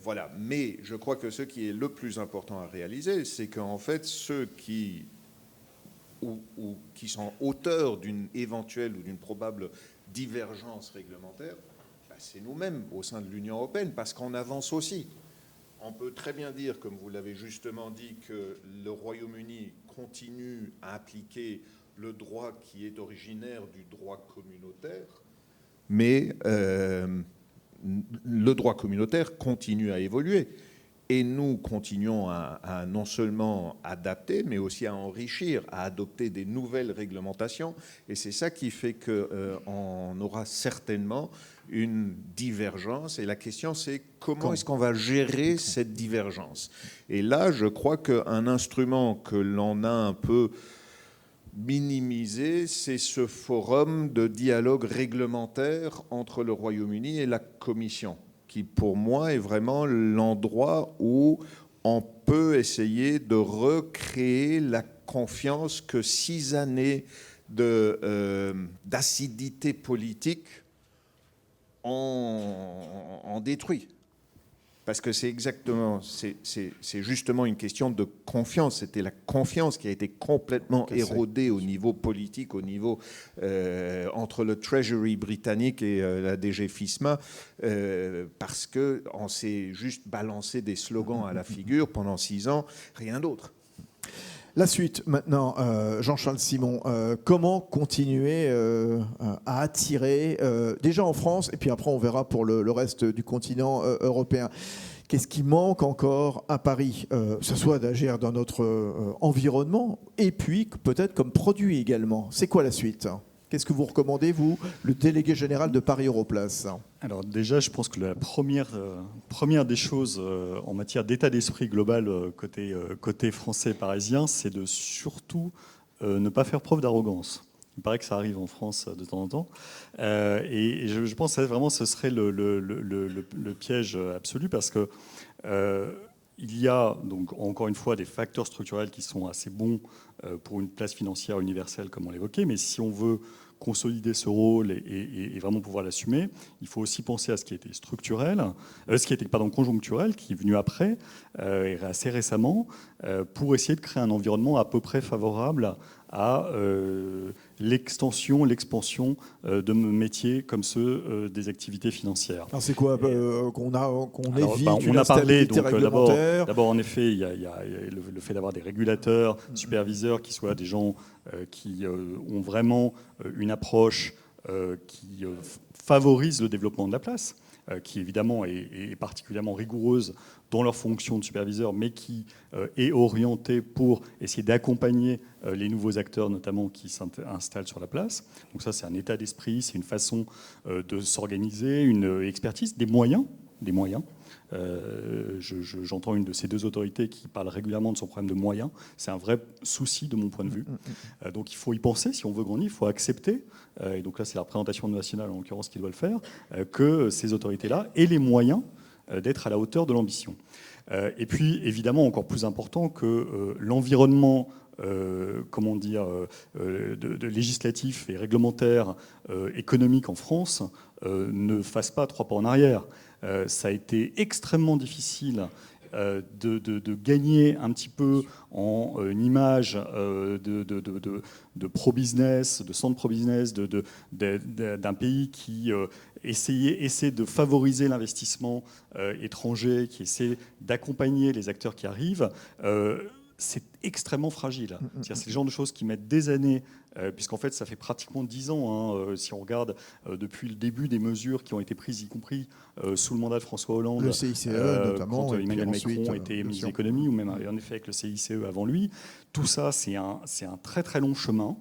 Voilà. Mais je crois que ce qui est le plus important à réaliser, c'est qu'en fait, ceux qui sont auteurs d'une éventuelle ou d'une probable divergence réglementaire, c'est nous-mêmes au sein de l'Union européenne, parce qu'on avance aussi. On peut très bien dire, comme vous l'avez justement dit, que le Royaume-Uni continue à appliquer le droit qui est originaire du droit communautaire, mais le droit communautaire continue à évoluer. Et nous continuons à non seulement adapter, mais aussi à enrichir, à adopter des nouvelles réglementations. Et c'est ça qui fait qu'on aura certainement une divergence. Et la question, c'est comment est-ce qu'on va gérer cette divergence? Et là, je crois qu'un instrument que l'on a un peu minimisé, c'est ce forum de dialogue réglementaire entre le Royaume-Uni et la Commission, qui pour moi est vraiment l'endroit où on peut essayer de recréer la confiance que 6 années d'acidité politique ont détruit. Parce que c'est justement une question de confiance. C'était la confiance qui a été complètement érodée au niveau politique, au niveau entre le Treasury britannique et la DG FISMA, parce qu'on s'est juste balancé des slogans à la figure pendant 6 ans, rien d'autre. La suite maintenant, Jean-Charles Simon, comment continuer à attirer, déjà en France, et puis après on verra pour le reste du continent européen. Qu'est-ce qui manque encore à Paris, que ce soit d'agir dans notre environnement, et puis peut-être comme produit également. C'est quoi la suite ? Qu'est-ce que vous recommandez, vous, le délégué général de Paris Europlace ? Alors déjà, je pense que la première des choses en matière d'état d'esprit global côté français parisien, c'est de surtout ne pas faire preuve d'arrogance. Il paraît que ça arrive en France de temps en temps. Et je pense que vraiment ce serait le piège absolu, parce que il y a donc encore une fois des facteurs structurels qui sont assez bons pour une place financière universelle, comme on l'évoquait, mais si on veut consolider ce rôle et vraiment pouvoir l'assumer, il faut aussi penser à ce qui était structurel, conjoncturel, qui est venu après, et assez récemment, pour essayer de créer un environnement à peu près favorable à l'extension, l'expansion de métiers comme ceux des activités financières. Alors c'est quoi qu'on évite on a parlé, donc réglementaire. d'abord en effet, il y a le fait d'avoir des régulateurs, superviseurs qui soient des gens qui ont vraiment une approche qui favorise le développement de la place, qui évidemment est particulièrement rigoureuse dans leur fonction de superviseur, mais qui est orientée pour essayer d'accompagner les nouveaux acteurs, notamment qui s'installent sur la place. Donc ça, c'est un état d'esprit, c'est une façon de s'organiser, une expertise, des moyens. J'entends une de ces deux autorités qui parle régulièrement de son problème de moyens. C'est un vrai souci de mon point de vue. Donc il faut y penser, si on veut grandir, il faut accepter, et donc là c'est la représentation nationale en l'occurrence qui doit le faire, que ces autorités-là aient les moyens d'être à la hauteur de l'ambition. Et puis évidemment, encore plus important que l'environnement de législatif et réglementaire économique en France ne fasse pas 3 pas en arrière. Ça a été extrêmement difficile de gagner un petit peu en image de pro-business, de centre pro-business, d'un pays qui essaie de favoriser l'investissement étranger, qui essaie d'accompagner les acteurs qui arrivent. C'est extrêmement fragile. C'est le genre de choses qui mettent des années, puisqu'en fait, ça fait pratiquement 10 ans, si on regarde depuis le début des mesures qui ont été prises, y compris sous le mandat de François Hollande, le CICE notamment, quand Emmanuel Macron était ministre de l'économie, ou même en effet avec le CICE avant lui. Tout ça, c'est un très très long chemin.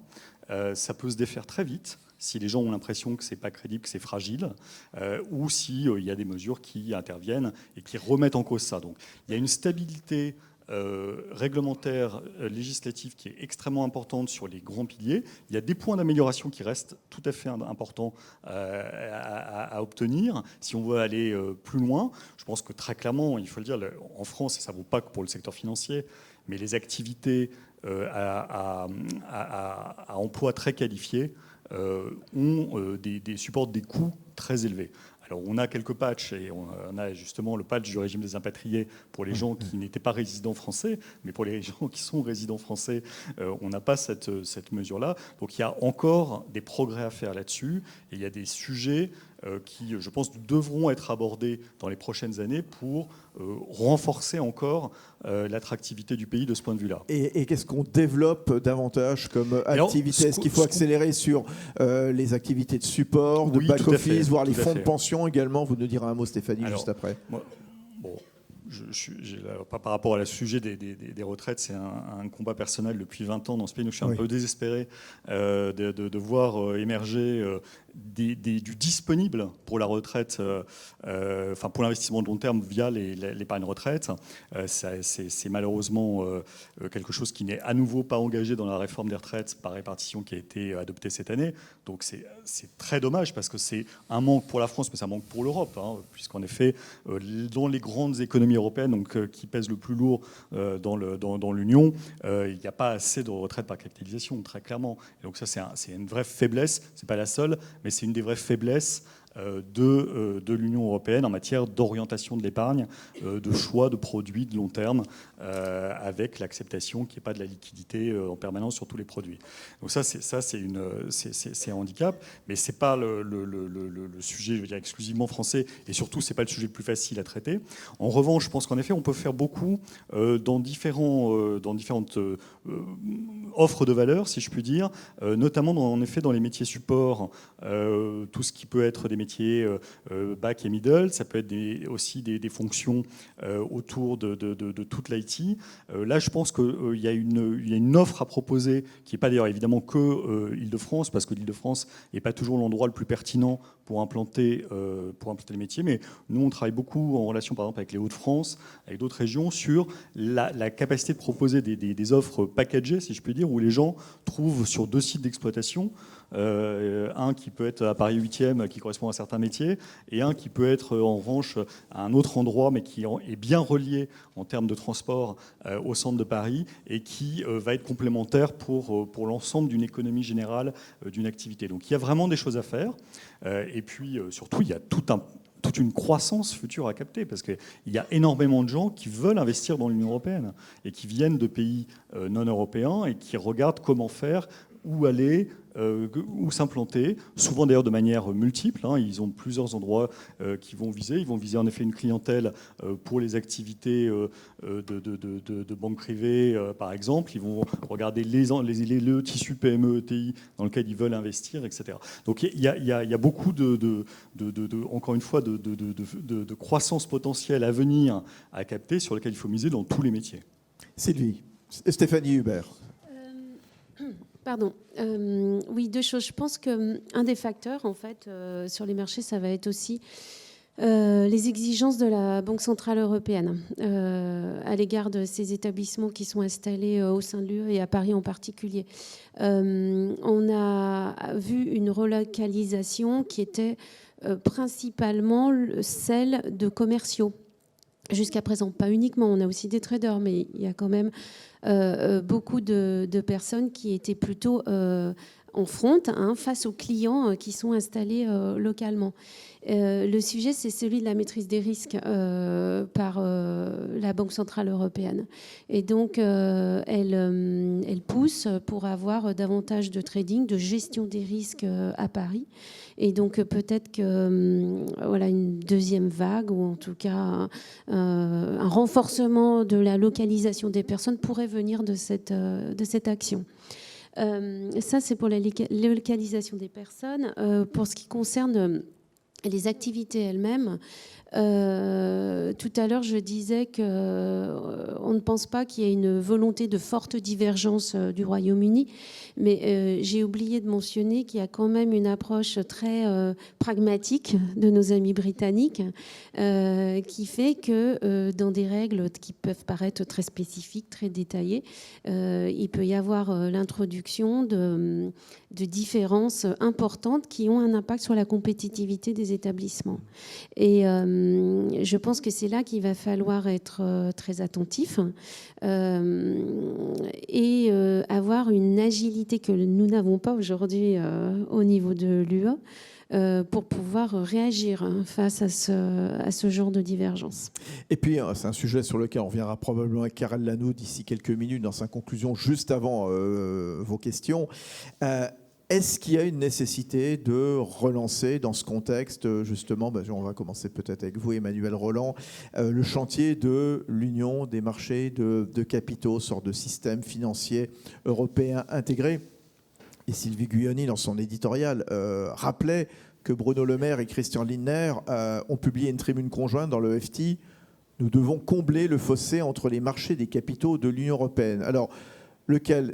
Ça peut se défaire très vite si les gens ont l'impression que c'est pas crédible, que c'est fragile, ou si il y a des mesures qui interviennent et qui remettent en cause ça. Donc il y a une stabilité réglementaire, législative qui est extrêmement importante sur les grands piliers. Il y a des points d'amélioration qui restent tout à fait importants à obtenir si on veut aller plus loin. Je pense que très clairement, il faut le dire, en France, et ça ne vaut pas que pour le secteur financier, mais les activités à emploi très qualifié supportent des coûts très élevés. Alors on a quelques patchs, et on a justement le patch du régime des impatriés pour les gens qui n'étaient pas résidents français, mais pour les gens qui sont résidents français, on n'a pas cette mesure-là. Donc il y a encore des progrès à faire là-dessus, et il y a des sujets qui, je pense, devront être abordés dans les prochaines années pour renforcer encore l'attractivité du pays de ce point de vue-là. Et qu'est-ce qu'on développe davantage comme activité? Est-ce qu'il faut accélérer sur les activités de support, de back-office, voire les fonds de pension également? Vous nous direz un mot, Stéphanie, juste après. Par rapport au sujet des retraites, c'est un combat personnel depuis 20 ans dans ce pays. Donc je suis un peu désespéré de voir émerger du disponible pour la retraite, pour l'investissement de long terme via l'épargne retraite. C'est malheureusement quelque chose qui n'est à nouveau pas engagé dans la réforme des retraites par répartition qui a été adoptée cette année. Donc c'est très dommage parce que c'est un manque pour la France, mais c'est un manque pour l'Europe, puisqu'en effet, dans les grandes économies européennes, donc, qui pèsent le plus lourd dans l'Union, il n'y a pas assez de retraite par capitalisation, très clairement. Et donc ça, c'est une vraie faiblesse. C'est pas la seule, mais c'est une des vraies faiblesses de l'Union européenne en matière d'orientation de l'épargne, de choix de produits de long terme, avec l'acceptation qu'il n'y ait pas de la liquidité en permanence sur tous les produits. Donc ça, c'est un handicap, mais c'est pas le sujet, je veux dire, exclusivement français, et surtout, c'est pas le sujet le plus facile à traiter. En revanche, je pense qu'en effet, on peut faire beaucoup dans différentes offres de valeur, si je puis dire, notamment en effet dans les métiers support, tout ce qui peut être des métiers back et middle, ça peut être aussi des fonctions autour de toute l'IT. Là, je pense qu'il y a une offre à proposer qui n'est pas d'ailleurs évidemment que Île-de-France, parce que l'Île-de-France n'est pas toujours l'endroit le plus pertinent pour implanter les métiers, mais nous, on travaille beaucoup en relation, par exemple, avec les Hauts-de-France, avec d'autres régions, sur la capacité de proposer des offres packagées, si je puis dire, où les gens trouvent sur 2 sites d'exploitation, un qui peut être à Paris 8e, qui correspond à certains métiers, et un qui peut être en revanche à un autre endroit, mais qui est bien relié en termes de transport au centre de Paris, et qui va être complémentaire pour l'ensemble d'une économie générale d'une activité. Donc il y a vraiment des choses à faire. Et puis surtout, il y a toute toute une croissance future à capter, parce qu'il y a énormément de gens qui veulent investir dans l'Union européenne et qui viennent de pays non européens et qui regardent comment faire, où aller, où s'implanter, souvent d'ailleurs de manière multiple. Ils ont plusieurs endroits qu'ils vont viser. Ils vont viser en effet une clientèle pour les activités de banque privée, par exemple. Ils vont regarder le tissu PME, ETI dans lequel ils veulent investir, etc. Donc il y a beaucoup encore une fois, de croissance potentielle à venir à capter, sur lequel il faut miser dans tous les métiers. Sylvie, Stéphanie Hubert. Pardon. Oui, deux choses. Je pense qu'un des facteurs, en fait, sur les marchés, ça va être aussi les exigences de la Banque centrale européenne à l'égard de ces établissements qui sont installés au sein de l'UE et à Paris en particulier. On a vu une relocalisation qui était principalement celle de commerciaux. Jusqu'à présent, pas uniquement, on a aussi des traders, mais il y a quand même beaucoup de personnes qui étaient plutôt en front, face aux clients qui sont installés localement. Le sujet, c'est celui de la maîtrise des risques par la Banque centrale européenne. Et donc, elle pousse pour avoir davantage de trading, de gestion des risques à Paris. Et donc, peut-être que voilà, une deuxième vague, ou en tout cas un renforcement de la localisation des personnes pourrait venir de cette action. Ça, c'est pour la localisation des personnes. Pour ce qui concerne les activités elles-mêmes, tout à l'heure, je disais qu'on ne pense pas qu'il y ait une volonté de forte divergence du Royaume-Uni, mais j'ai oublié de mentionner qu'il y a quand même une approche très pragmatique de nos amis britanniques qui fait que dans des règles qui peuvent paraître très spécifiques, très détaillées, il peut y avoir l'introduction de différences importantes qui ont un impact sur la compétitivité des établissements. Et je pense que c'est là qu'il va falloir être très attentif et avoir une agilité que nous n'avons pas aujourd'hui au niveau de l'UE pour pouvoir réagir face à ce genre de divergence. Et puis, c'est un sujet sur lequel on reviendra probablement avec Karel Lanoud d'ici quelques minutes dans sa conclusion, juste avant vos questions. Est-ce qu'il y a une nécessité de relancer dans ce contexte, justement, on va commencer peut-être avec vous, Emmanuel Roland, le chantier de l'union des marchés de capitaux, sorte de système financier européen intégré? Et Sylvie Guyoni, dans son éditorial, rappelait que Bruno Le Maire et Christian Lindner ont publié une tribune conjointe dans le FT. Nous devons combler le fossé entre les marchés des capitaux de l'Union européenne. Alors,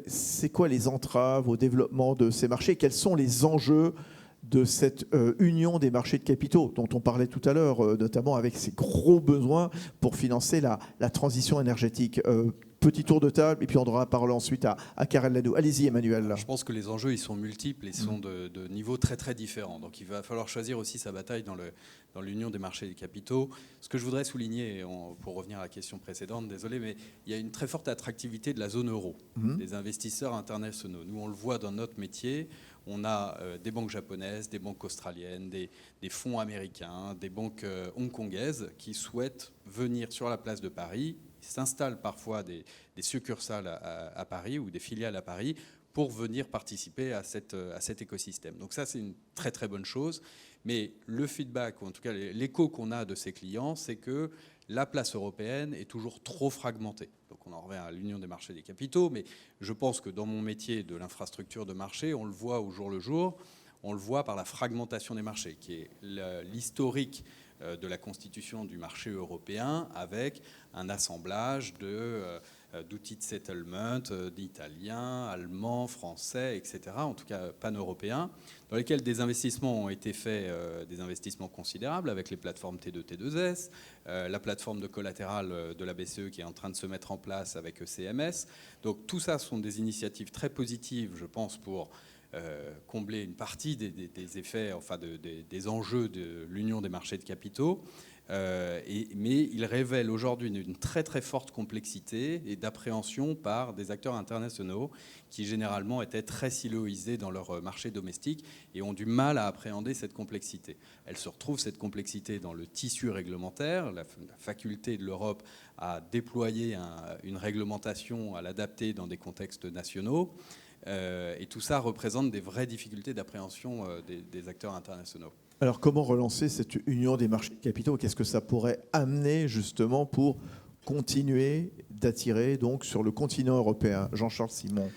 c'est quoi les entraves au développement de ces marchés? Quels sont les enjeux de cette union des marchés de capitaux dont on parlait tout à l'heure, notamment avec ces gros besoins pour financer la transition énergétique? Petit tour de table, et puis on aura parlé ensuite à Karel Lanoud. Allez-y, Emmanuel. Je pense que les enjeux, ils sont multiples et sont de niveaux très très différents. Donc il va falloir choisir aussi sa bataille dans l'union des marchés des capitaux. Ce que je voudrais souligner, pour revenir à la question précédente, désolé, mais il y a une très forte attractivité de la zone euro, des investisseurs internationaux. Nous, on le voit dans notre métier. On a des banques japonaises, des banques australiennes, des fonds américains, des banques hongkongaises qui souhaitent venir sur la place de Paris. Ils s'installent parfois des succursales à Paris ou des filiales à Paris pour venir participer à cet écosystème. Donc ça, c'est une très très bonne chose. Mais le feedback, ou en tout cas l'écho qu'on a de ces clients, c'est que la place européenne est toujours trop fragmentée. Donc on en revient à l'union des marchés des capitaux, mais je pense que dans mon métier de l'infrastructure de marché, on le voit au jour le jour, on le voit par la fragmentation des marchés, qui est l'historique de la constitution du marché européen avec un assemblage d'outils de settlement d'italiens, allemands, français, etc., en tout cas pan-européens, dans lesquels des investissements ont été faits, des investissements considérables avec les plateformes T2, T2S, la plateforme de collatéral de la BCE qui est en train de se mettre en place avec CMS. Donc tout ça sont des initiatives très positives, je pense, pour combler une partie des effets, enfin des enjeux de l'union des marchés de capitaux. Mais il révèle aujourd'hui une très très forte complexité et d'appréhension par des acteurs internationaux qui généralement étaient très siloisés dans leur marché domestique et ont du mal à appréhender cette complexité. Elle se retrouve, cette complexité, dans le tissu réglementaire, la faculté de l'Europe à déployer une réglementation, à l'adapter dans des contextes nationaux. Et tout ça représente des vraies difficultés d'appréhension des acteurs internationaux. Alors, comment relancer cette union des marchés de capitaux? Qu'est-ce que ça pourrait amener justement pour continuer d'attirer donc sur le continent européen? Jean-Charles Simon.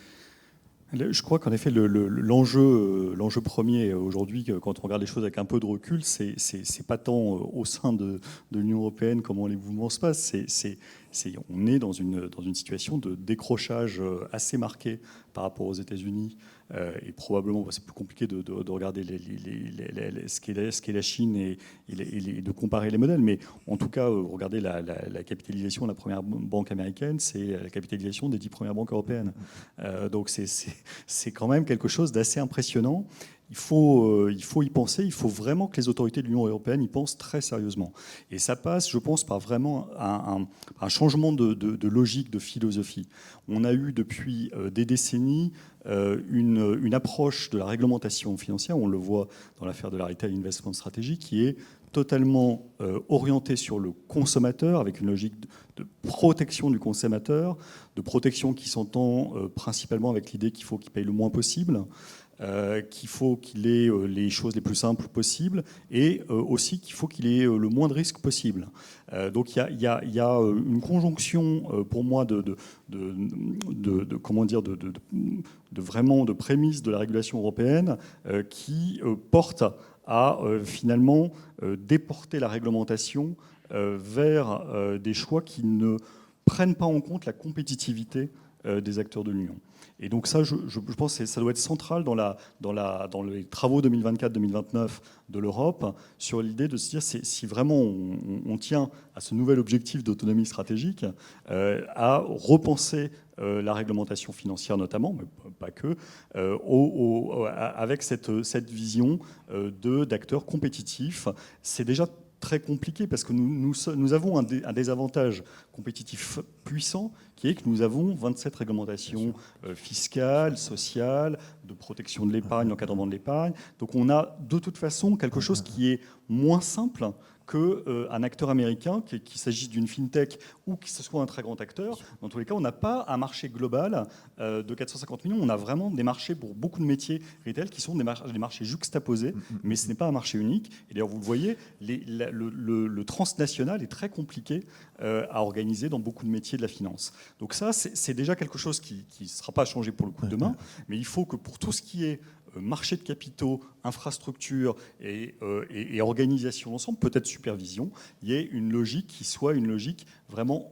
Je crois qu'en effet, l'enjeu premier aujourd'hui, quand on regarde les choses avec un peu de recul, c'est pas tant au sein de l'Union européenne comment les mouvements se passent, on est dans une situation de décrochage assez marqué par rapport aux États-Unis. Et probablement, c'est plus compliqué de regarder ce qu'est la Chine et de comparer les modèles. Mais en tout cas, regardez la capitalisation de la première banque américaine, c'est la capitalisation des 10 premières banques européennes. Donc c'est quand même quelque chose d'assez impressionnant. Il faut y penser, il faut vraiment que les autorités de l'Union européenne y pensent très sérieusement. Et ça passe, je pense, par vraiment un changement de logique, de philosophie. On a eu depuis des décennies une approche de la réglementation financière, on le voit dans l'affaire de la Retail Investment Strategy, qui est totalement orientée sur le consommateur, avec une logique de protection du consommateur, de protection qui s'entend principalement avec l'idée qu'il faut qu'il paye le moins possible, qu'il faut qu'il ait les choses les plus simples possibles et aussi qu'il faut qu'il ait le moins de risques possible. Donc il y a une conjonction pour moi de vraiment de prémices de la régulation européenne qui porte à finalement déporter la réglementation vers des choix qui ne prennent pas en compte la compétitivité des acteurs de l'Union. Et donc ça, je pense que ça doit être central dans les travaux 2024-2029 de l'Europe, sur l'idée de se dire si vraiment on tient à ce nouvel objectif d'autonomie stratégique, à repenser la réglementation financière notamment, mais pas que, avec cette vision d'acteurs compétitifs. C'est déjà très compliqué parce que nous avons un désavantage compétitif puissant qui est que nous avons 27 réglementations fiscales, sociales, de protection de l'épargne, d'encadrement de l'épargne. Donc on a de toute façon quelque chose qui est moins simple qu'un acteur américain, qu'il s'agisse d'une fintech ou que ce soit un très grand acteur. Dans tous les cas, on n'a pas un marché global de 450 millions. On a vraiment des marchés pour beaucoup de métiers retail qui sont des marchés juxtaposés, mais ce n'est pas un marché unique. Et d'ailleurs, vous le voyez, le transnational est très compliqué à organiser dans beaucoup de métiers de la finance. Donc ça, c'est déjà quelque chose qui ne sera pas changé pour le coup demain, mais il faut que pour tout ce qui est marché de capitaux, infrastructure et organisation d'ensemble, peut-être supervision, il y ait une logique qui soit une logique vraiment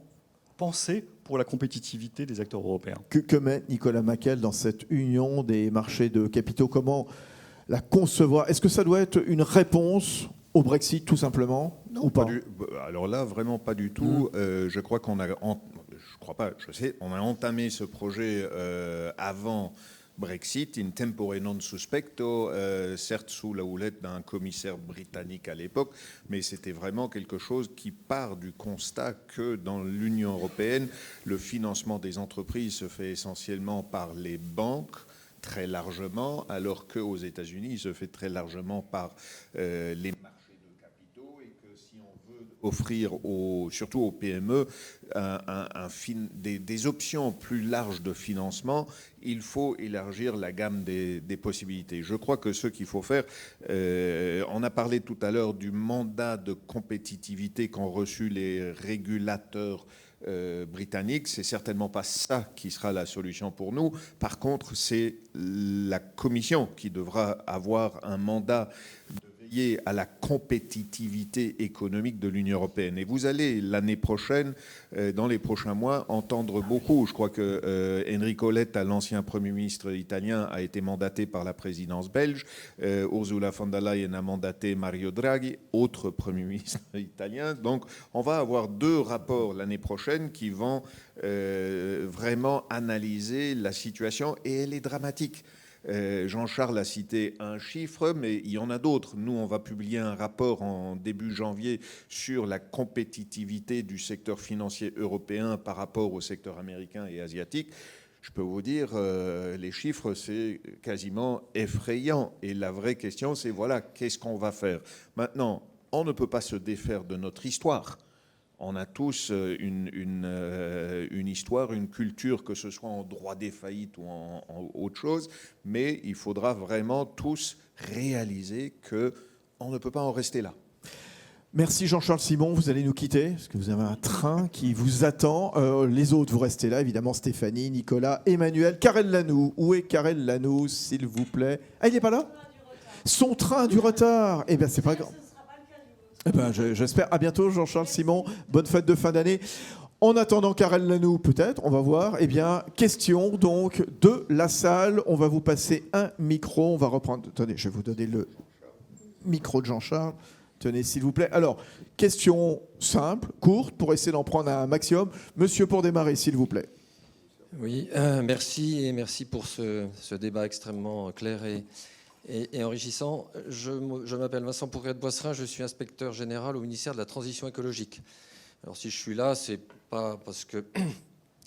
pensée pour la compétitivité des acteurs européens. Que met Nicolas Maquel dans cette union des marchés de capitaux? Comment la concevoir? Est-ce que ça doit être une réponse au Brexit tout simplement? Non, ou pas alors là, vraiment pas du tout. Je crois qu'on a... on a entamé ce projet avant Brexit, in tempore non suspecto, certes sous la houlette d'un commissaire britannique à l'époque, mais c'était vraiment quelque chose qui part du constat que dans l'Union européenne, le financement des entreprises se fait essentiellement par les banques, très largement, alors qu'aux États-Unis, il se fait très largement par les marchés de capitaux, et que si on veut offrir surtout aux PME des options plus larges de financement, il faut élargir la gamme des possibilités. Je crois que ce qu'il faut faire, on a parlé tout à l'heure du mandat de compétitivité qu'ont reçu les régulateurs britanniques. C'est certainement pas ça qui sera la solution pour nous. Par contre, c'est la Commission qui devra avoir un mandat de veiller à la compétitivité économique de l'Union européenne. Et vous allez, l'année prochaine, dans les prochains mois, entendre beaucoup. Je crois que Enrico Letta, l'ancien Premier ministre italien, a été mandaté par la présidence belge. Ursula von der Leyen a mandaté Mario Draghi, autre Premier ministre italien. Donc, on va avoir 2 rapports l'année prochaine qui vont vraiment analyser la situation. Et elle est dramatique. Jean-Charles a cité un chiffre, mais il y en a d'autres. Nous, on va publier un rapport en début janvier sur la compétitivité du secteur financier européen par rapport au secteur américain et asiatique. Je peux vous dire, les chiffres, c'est quasiment effrayant. Et la vraie question, c'est voilà, qu'est-ce qu'on va faire? Maintenant, on ne peut pas se défaire de notre histoire. On a tous une histoire, une culture, que ce soit en droit des faillites ou en autre chose, mais il faudra vraiment tous réaliser qu'on ne peut pas en rester là. Merci Jean-Charles Simon, vous allez nous quitter parce que vous avez un train qui vous attend. Les autres, vous restez là, évidemment, Stéphanie, Nicolas, Emmanuel. Karel Lanoux, où est Karel Lanoux, s'il vous plaît? Ah, il n'est pas là? Son train du retard. Eh bien, c'est pas grave. Eh ben, j'espère. À bientôt, Jean-Charles Simon. Bonne fête de fin d'année. En attendant Karel Lanoux, peut-être, on va voir. Eh bien, question donc de la salle. On va vous passer un micro. On va reprendre. Attendez, je vais vous donner le micro de Jean-Charles. Tenez, s'il vous plaît. Alors, question simple, courte, pour essayer d'en prendre un maximum. Monsieur, pour démarrer, s'il vous plaît. Oui, merci et merci pour ce débat extrêmement clair et enrichissant. Je m'appelle Vincent Pourret-Boisserin, je suis inspecteur général au ministère de la Transition écologique. Alors si je suis là, c'est pas parce que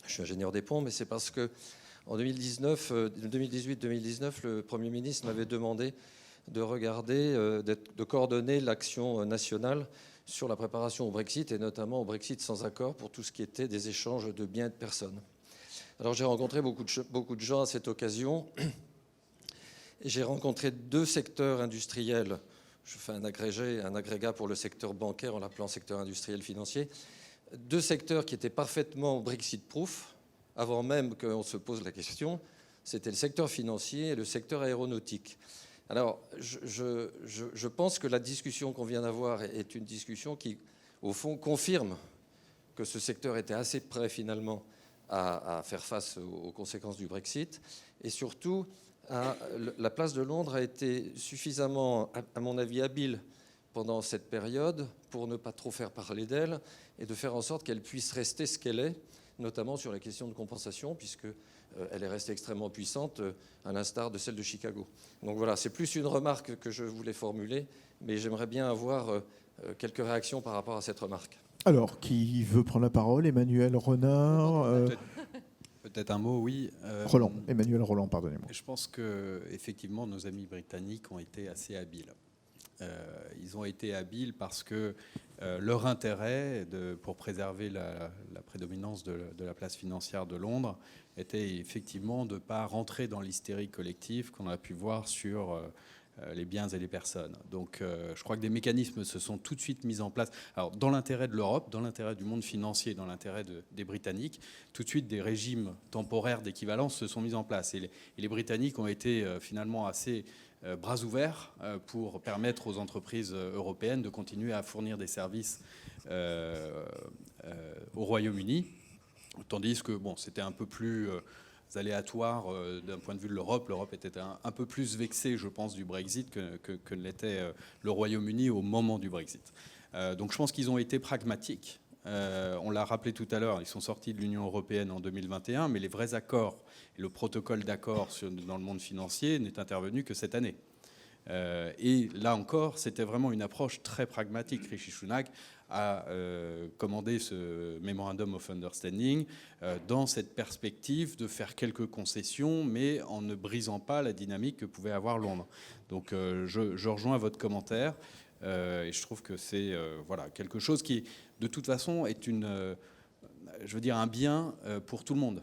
je suis ingénieur des ponts, mais c'est parce que en 2018-2019, le Premier ministre m'avait demandé de regarder, de coordonner l'action nationale sur la préparation au Brexit, et notamment au Brexit sans accord pour tout ce qui était des échanges de biens et de personnes. Alors j'ai rencontré beaucoup de gens à cette occasion. J'ai rencontré 2 secteurs industriels. Je fais un agrégat pour le secteur bancaire en l'appelant secteur industriel financier. 2 secteurs qui étaient parfaitement Brexit-proof, avant même qu'on se pose la question. C'était le secteur financier et le secteur aéronautique. Alors, je pense que la discussion qu'on vient d'avoir est une discussion qui, au fond, confirme que ce secteur était assez prêt, finalement, à faire face aux conséquences du Brexit. Et surtout, la place de Londres a été suffisamment, à mon avis, habile pendant cette période pour ne pas trop faire parler d'elle et de faire en sorte qu'elle puisse rester ce qu'elle est, notamment sur la question de compensation, puisqu'elle est restée extrêmement puissante, à l'instar de celle de Chicago. Donc voilà, c'est plus une remarque que je voulais formuler, mais j'aimerais bien avoir quelques réactions par rapport à cette remarque. Alors, qui veut prendre la parole? Emmanuel Renard Peut-être un mot, oui. Emmanuel Roland, pardonnez-moi. Je pense qu'effectivement, nos amis britanniques ont été assez habiles. Ils ont été habiles parce que leur intérêt pour préserver la prédominance de la place financière de Londres était effectivement de ne pas rentrer dans l'hystérie collective qu'on a pu voir sur les biens et les personnes. Donc je crois que des mécanismes se sont tout de suite mis en place. Alors dans l'intérêt de l'Europe, dans l'intérêt du monde financier, dans l'intérêt des Britanniques, tout de suite des régimes temporaires d'équivalence se sont mis en place. Et les Britanniques ont été finalement assez bras ouverts pour permettre aux entreprises européennes de continuer à fournir des services au Royaume-Uni, tandis que c'était un peu plus aléatoire d'un point de vue de l'Europe. L'Europe était un peu plus vexée, je pense, du Brexit que ne l'était le Royaume-Uni au moment du Brexit. Donc je pense qu'ils ont été pragmatiques. On l'a rappelé tout à l'heure, ils sont sortis de l'Union européenne en 2021, mais les vrais accords et le protocole d'accord dans le monde financier n'est intervenu que cette année. Et là encore, c'était vraiment une approche très pragmatique. Rishi Sunak a commandé ce Memorandum of Understanding dans cette perspective de faire quelques concessions, mais en ne brisant pas la dynamique que pouvait avoir Londres. Donc je rejoins votre commentaire et je trouve que c'est quelque chose qui, de toute façon, est un bien pour tout le monde.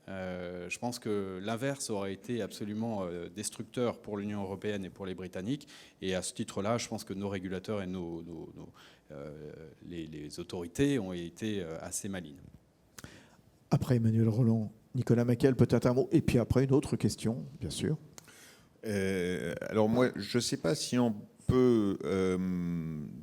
Je pense que l'inverse aurait été absolument destructeur pour l'Union européenne et pour les Britanniques. Et à ce titre-là, je pense que nos régulateurs et les autorités ont été assez malines. Après Emmanuel Roland, Nicolas Maquel, peut-être un mot. Et puis après, une autre question, bien sûr. Alors moi, je ne sais pas si on peut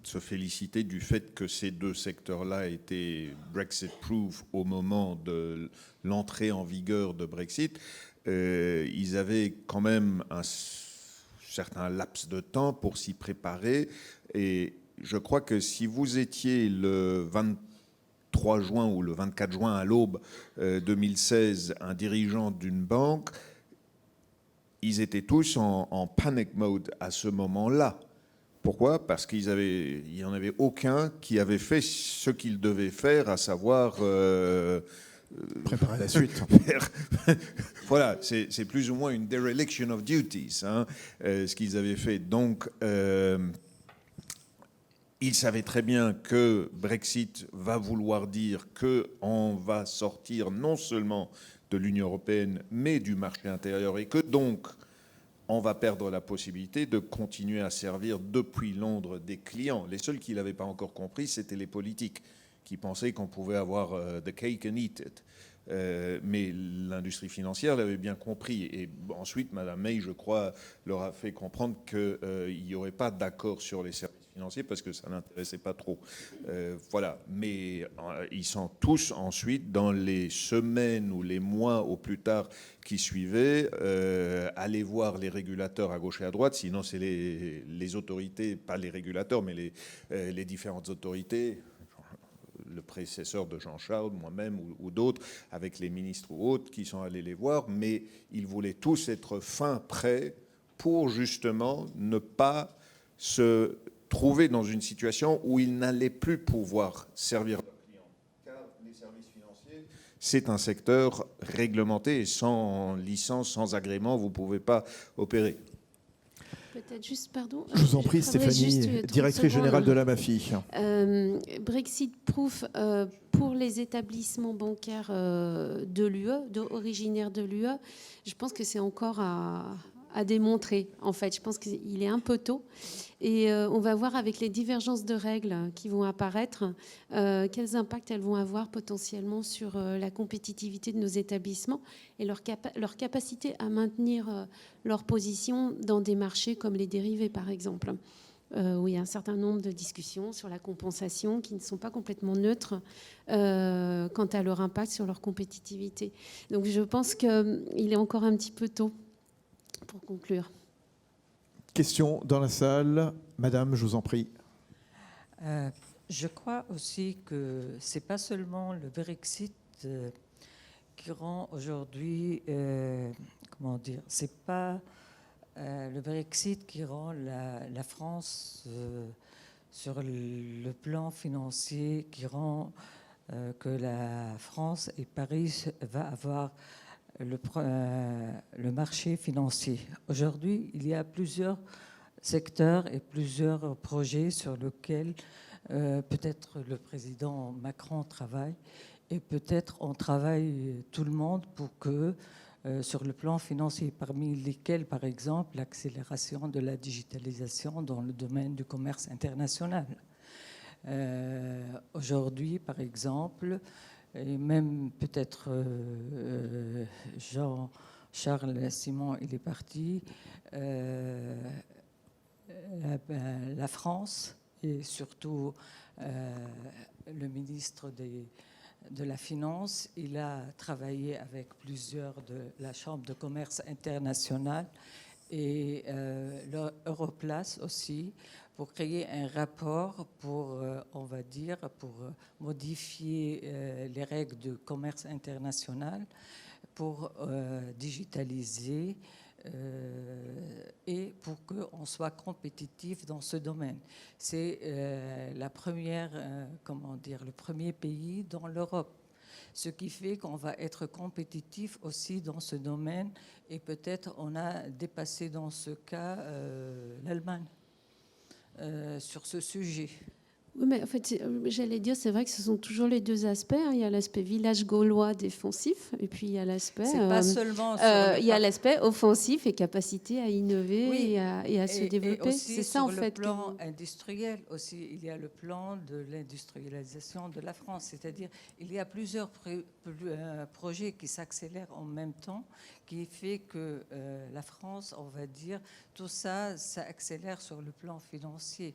se féliciter du fait que ces 2 secteurs-là étaient Brexit-proof au moment de l'entrée en vigueur de Brexit. Ils avaient quand même un certain laps de temps pour s'y préparer. Et je crois que si vous étiez le 23 juin ou le 24 juin à l'aube 2016 un dirigeant d'une banque, ils étaient tous en panic mode à ce moment-là. Pourquoi ? Parce qu'il n'y en avait aucun qui avait fait ce qu'il devait faire, à savoir... préparer la suite. Voilà, c'est plus ou moins une dereliction of duties, hein, ce qu'ils avaient fait. Donc, ils savaient très bien que Brexit va vouloir dire qu'on va sortir non seulement de l'Union européenne, mais du marché intérieur, et que donc on va perdre la possibilité de continuer à servir depuis Londres des clients. Les seuls qui ne l'avaient pas encore compris, c'était les politiques, qui pensaient qu'on pouvait avoir the cake and eat it. Mais l'industrie financière l'avait bien compris. Et ensuite, Mme May, je crois, leur a fait comprendre qu'il n'y aurait pas d'accord sur les services financiers parce que ça n'intéressait pas trop. Voilà. Mais ils sont tous ensuite, dans les semaines ou les mois au plus tard qui suivaient, aller voir les régulateurs à gauche et à droite. Sinon, c'est les autorités, pas les régulateurs, mais les différentes autorités, le prédécesseur de Jean-Charles, moi-même ou d'autres, avec les ministres ou autres qui sont allés les voir, mais ils voulaient tous être fin prêts pour justement ne pas se trouver dans une situation où ils n'allaient plus pouvoir servir leurs clients. Car les services financiers, c'est un secteur réglementé et sans licence, sans agrément, vous ne pouvez pas opérer. Peut-être juste, pardon. Je vous en prie, faudrait Stéphanie, juste 30 directrice secondes. générale de la MAFI. Brexit Proof, pour les établissements bancaires de l'UE, originaires de l'UE, je pense que c'est encore à démontrer. En fait, je pense qu'il est un peu tôt. Et on va voir avec les divergences de règles qui vont apparaître, quels impacts elles vont avoir potentiellement sur la compétitivité de nos établissements et leur capacité à maintenir leur position dans des marchés comme les dérivés, par exemple, où il y a un certain nombre de discussions sur la compensation qui ne sont pas complètement neutres quant à leur impact sur leur compétitivité. Donc je pense qu'il est encore un petit peu tôt pour conclure. Question dans la salle. Madame, je vous en prie. Je crois aussi que ce n'est pas seulement le Brexit qui rend aujourd'hui, comment dire, c'est pas le Brexit qui rend la France sur le plan financier, qui rend que la France et Paris va avoir le marché financier. Aujourd'hui, il y a plusieurs secteurs et plusieurs projets sur lesquels peut-être le président Macron travaille et peut-être on travaille tout le monde pour que sur le plan financier, parmi lesquels par exemple l'accélération de la digitalisation dans le domaine du commerce international. Aujourd'hui, par exemple, et même peut-être Jean-Charles Simon, il est parti, la France et surtout le ministre de la Finance, il a travaillé avec plusieurs de la Chambre de commerce internationale et l'Europlace aussi, pour créer un rapport pour, on va dire, pour modifier les règles de commerce international, pour digitaliser et pour qu'on soit compétitif dans ce domaine. C'est la première, comment dire, le premier pays dans l'Europe. Ce qui fait qu'on va être compétitif aussi dans ce domaine et peut-être on a dépassé dans ce cas l'Allemagne. Sur ce sujet. Oui, mais en fait, j'allais dire, c'est vrai que ce sont toujours les deux aspects. Hein. Il y a l'aspect village gaulois défensif, et puis il y a l'aspect. C'est pas seulement. Il y a l'aspect offensif et capacité à innover oui, et à se développer. C'est ça en sur fait. Le plan industriel aussi, il y a le plan de l'industrialisation de la France, c'est-à-dire il y a plusieurs projets qui s'accélèrent en même temps, qui fait que la France, on va dire, tout ça, ça accélère sur le plan financier,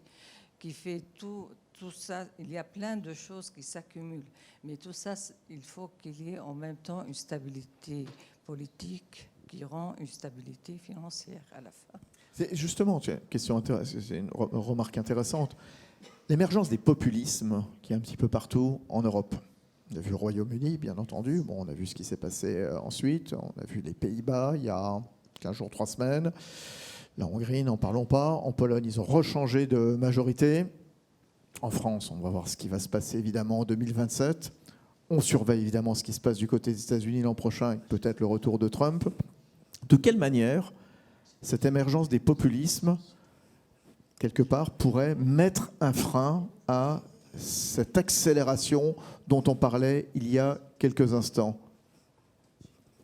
qui fait tout ça, il y a plein de choses qui s'accumulent. Mais tout ça, il faut qu'il y ait en même temps une stabilité politique qui rend une stabilité financière à la fin. C'est justement, c'est une remarque intéressante. L'émergence des populismes qui est un petit peu partout en Europe. On a vu le Royaume-Uni, bien entendu. Bon, on a vu ce qui s'est passé ensuite. On a vu les Pays-Bas il y a 15 jours, 3 semaines. La Hongrie, n'en parlons pas. En Pologne, ils ont rechangé de majorité. En France, on va voir ce qui va se passer évidemment en 2027. On surveille évidemment ce qui se passe du côté des États-Unis l'an prochain et peut-être le retour de Trump. De quelle manière cette émergence des populismes, quelque part, pourrait mettre un frein à cette accélération dont on parlait il y a quelques instants?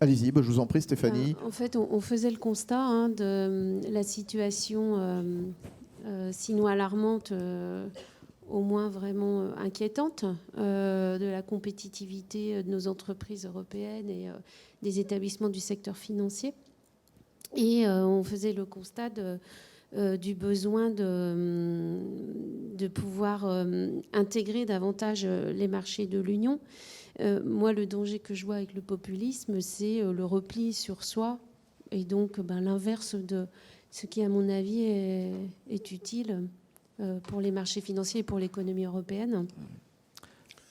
Allez-y, je vous en prie, Stéphanie. En fait, on faisait le constat de la situation sinon alarmante, au moins vraiment inquiétante, de la compétitivité de nos entreprises européennes et des établissements du secteur financier. Et on faisait le constat du besoin de pouvoir intégrer davantage les marchés de l'Union. Moi, le danger que je vois avec le populisme, c'est le repli sur soi et donc l'inverse de ce qui, à mon avis, est utile pour les marchés financiers et pour l'économie européenne.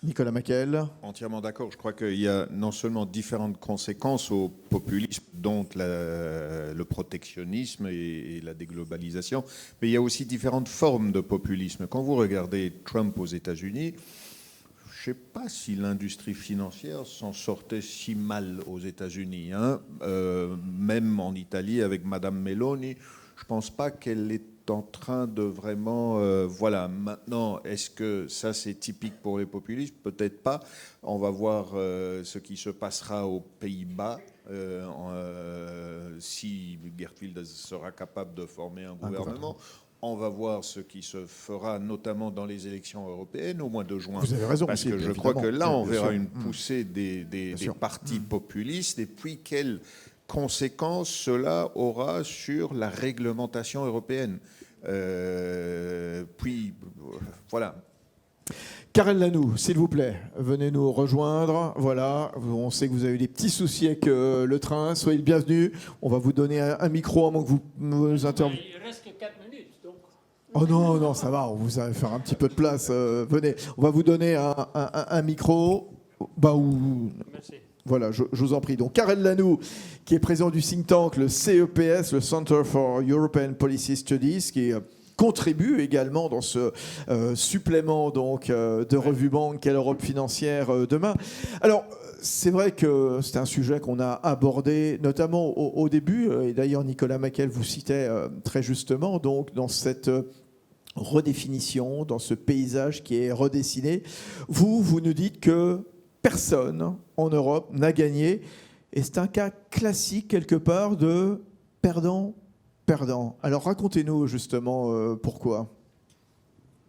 Nicolas Maquel. Entièrement d'accord. Je crois qu'il y a non seulement différentes conséquences au populisme, dont le protectionnisme et la déglobalisation, mais il y a aussi différentes formes de populisme. Quand vous regardez Trump aux États-Unis, je ne sais pas si l'industrie financière s'en sortait si mal aux États-Unis. Même en Italie, avec Madame Meloni, je ne pense pas qu'elle est en train de vraiment... maintenant, est-ce que ça c'est typique pour les populistes? Peut-être pas. On va voir ce qui se passera aux Pays-Bas si Geert Wilders sera capable de former un gouvernement. On va voir ce qui se fera, notamment dans les élections européennes au mois de juin. Vous avez raison. Parce que je crois que là, on verra une poussée des partis populistes. Et puis, quelles conséquences cela aura sur la réglementation européenne. Voilà. Karel Lanoux, s'il vous plaît, venez nous rejoindre. Voilà, on sait que vous avez eu des petits soucis avec le train. Soyez le bienvenu. On va vous donner un micro avant que vous nous interveniez. Il reste que 4 minutes, donc. Oh non, ça va, on vous a faire un petit peu de place. Venez, on va vous donner un micro. Merci. Voilà, je vous en prie. Donc, Karel Lanoux, qui est président du think tank, le CEPS, le Center for European Policy Studies, qui contribue également dans ce supplément donc, de Revue Banque Quelle Europe financière demain. Alors, c'est vrai que c'est un sujet qu'on a abordé notamment au début, et d'ailleurs Nicolas Maquel vous citait très justement, donc dans cette redéfinition, dans ce paysage qui est redessiné. Vous nous dites que personne en Europe n'a gagné, et c'est un cas classique quelque part de perdant-perdant. Alors racontez-nous justement pourquoi.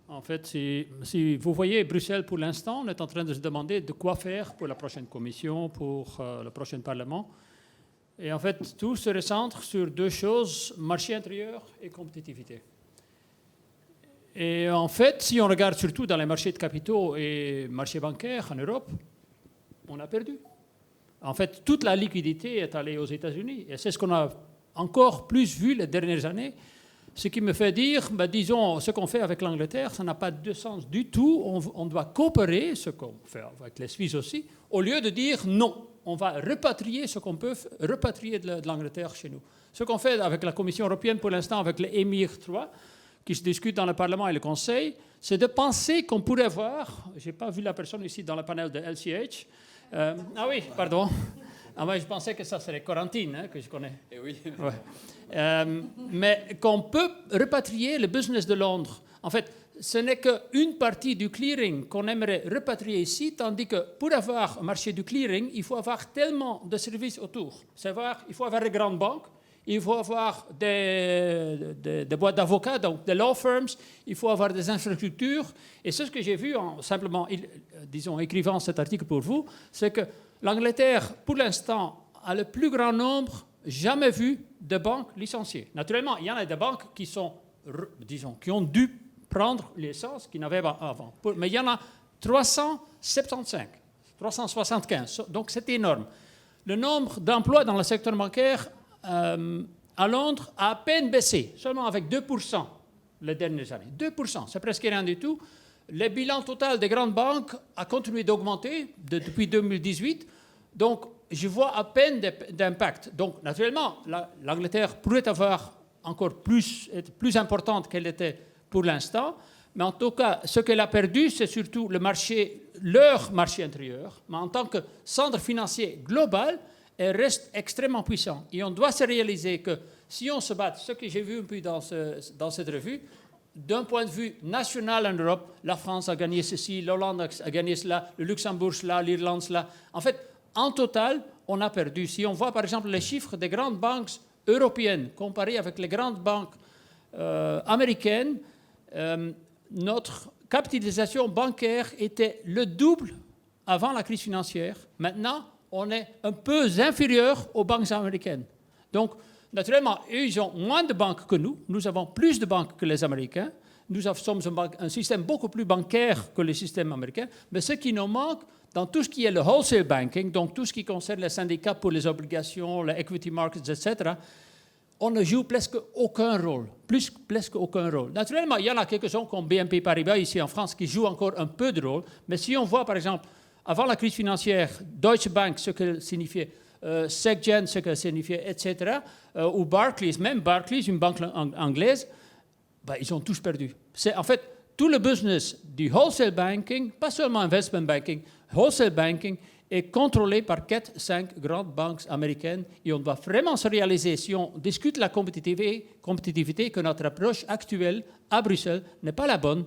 En fait, si vous voyez Bruxelles pour l'instant, on est en train de se demander de quoi faire pour la prochaine commission, pour le prochain Parlement. Et en fait, tout se recentre sur deux choses, marché intérieur et compétitivité. Et en fait, si on regarde surtout dans les marchés de capitaux et marchés bancaires en Europe, on a perdu. En fait, toute la liquidité est allée aux États-Unis. Et c'est ce qu'on a encore plus vu les dernières années. Ce qui me fait dire, disons, ce qu'on fait avec l'Angleterre, ça n'a pas de sens du tout. On doit coopérer, ce qu'on fait avec les Suisses aussi, au lieu de dire non, on va repatrier ce qu'on peut repatrier de l'Angleterre chez nous. Ce qu'on fait avec la Commission européenne pour l'instant, avec les EMIR 3, qui se discutent dans le Parlement et le Conseil, c'est de penser qu'on pourrait voir, je n'ai pas vu la personne ici dans le panel de LCH, ah oui, pardon. Ah, moi, je pensais que ça serait Corentine, que je connais. Eh oui. Ouais. Mais qu'on peut repatrier le business de Londres. En fait, ce n'est qu'une partie du clearing qu'on aimerait repatrier ici, tandis que pour avoir un marché du clearing, il faut avoir tellement de services autour. Il faut avoir des grandes banques, il faut avoir des boîtes d'avocats, donc des law firms, il faut avoir des infrastructures. Et c'est ce que j'ai vu en simplement, disons, écrivant cet article pour vous, c'est que l'Angleterre, pour l'instant, a le plus grand nombre jamais vu de banques licenciées. Naturellement, il y en a des banques qui sont, disons, qui ont dû prendre l'essence qu'ils n'avaient pas avant. Mais il y en a 375. Donc c'est énorme. Le nombre d'emplois dans le secteur bancaire à Londres a à peine baissé, seulement avec 2% les dernières années. 2%, c'est presque rien du tout. Le bilan total des grandes banques a continué d'augmenter depuis 2018. Donc, je vois à peine d'impact. Donc, naturellement, l'Angleterre pourrait avoir être plus importante qu'elle était pour l'instant. Mais en tout cas, ce qu'elle a perdu, c'est surtout leur marché intérieur. Mais en tant que centre financier global, elle reste extrêmement puissante. Et on doit se réaliser que si on se bat, ce que j'ai vu un peu dans cette revue, d'un point de vue national en Europe, la France a gagné ceci, l'Hollande a gagné cela, le Luxembourg cela, l'Irlande cela. En fait, en total, on a perdu. Si on voit par exemple les chiffres des grandes banques européennes comparés avec les grandes banques américaines, notre capitalisation bancaire était le double avant la crise financière. Maintenant, on est un peu inférieur aux banques américaines. Donc, naturellement, eux, ils ont moins de banques que nous. Nous avons plus de banques que les Américains. Nous sommes un système beaucoup plus bancaire que le système américain. Mais ce qui nous manque dans tout ce qui est le wholesale banking, donc tout ce qui concerne les syndicats pour les obligations, les equity markets, etc., on ne joue presque aucun rôle. Presque aucun rôle. Naturellement, il y en a quelques-uns comme BNP Paribas ici en France qui jouent encore un peu de rôle. Mais si on voit, par exemple, avant la crise financière, Deutsche Bank, ce que signifiait, SecGen, ce que signifiait, etc., ou Barclays, même Barclays, une banque anglaise, ils ont tous perdu. C'est en fait tout le business du wholesale banking, pas seulement investment banking, wholesale banking, est contrôlé par 4-5 grandes banques américaines. Et on doit vraiment se réaliser, si on discute la compétitivité, que notre approche actuelle à Bruxelles n'est pas la bonne.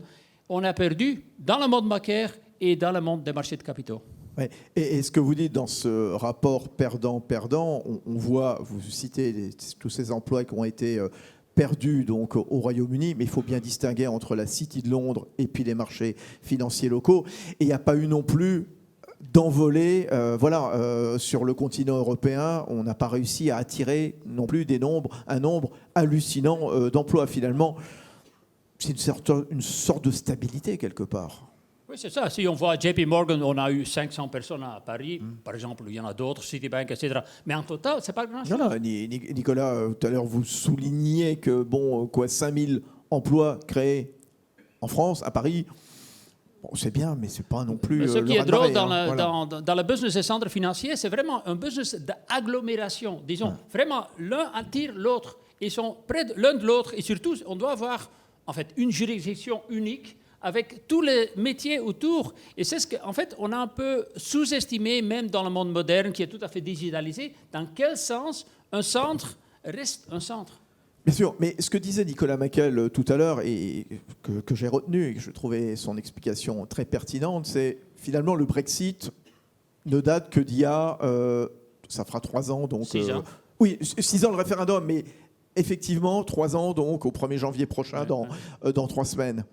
On a perdu dans le monde bancaire et dans le monde des marchés de capitaux. Ouais. Et ce que vous dites dans ce rapport perdant-perdant, on voit, vous citez tous ces emplois qui ont été perdus donc, au Royaume-Uni, mais il faut bien distinguer entre la City de Londres et puis les marchés financiers locaux. Et il n'y a pas eu non plus d'envolée. Sur le continent européen, on n'a pas réussi à attirer non plus un nombre hallucinant d'emplois. Finalement, c'est une sorte de stabilité quelque part. Oui, c'est ça. Si on voit JP Morgan, on a eu 500 personnes à Paris. Par exemple, il y en a d'autres, Citibank, etc. Mais en total, c'est pas grand-chose. Non, Nicolas, tout à l'heure, vous souligniez que 5000 emplois créés en France, à Paris. Bon, c'est bien, mais c'est pas non plus. Ce qui est drôle dans le business des centres financiers, c'est vraiment un business d'agglomération. Disons, vraiment, l'un attire l'autre. Ils sont près l'un de l'autre. Et surtout, on doit avoir en fait une juridiction unique avec tous les métiers autour. Et c'est ce qu'en fait, on a un peu sous-estimé, même dans le monde moderne, qui est tout à fait digitalisé, dans quel sens un centre reste un centre. Bien sûr, mais ce que disait Nicolas Mackel tout à l'heure, et que j'ai retenu, et que je trouvais son explication très pertinente, c'est finalement le Brexit ne date que d'il y a, ça fera 3 ans. Donc, 6 ans. Oui, 6 ans le référendum, mais effectivement 3 ans, donc au 1er janvier prochain, dans 3 semaines.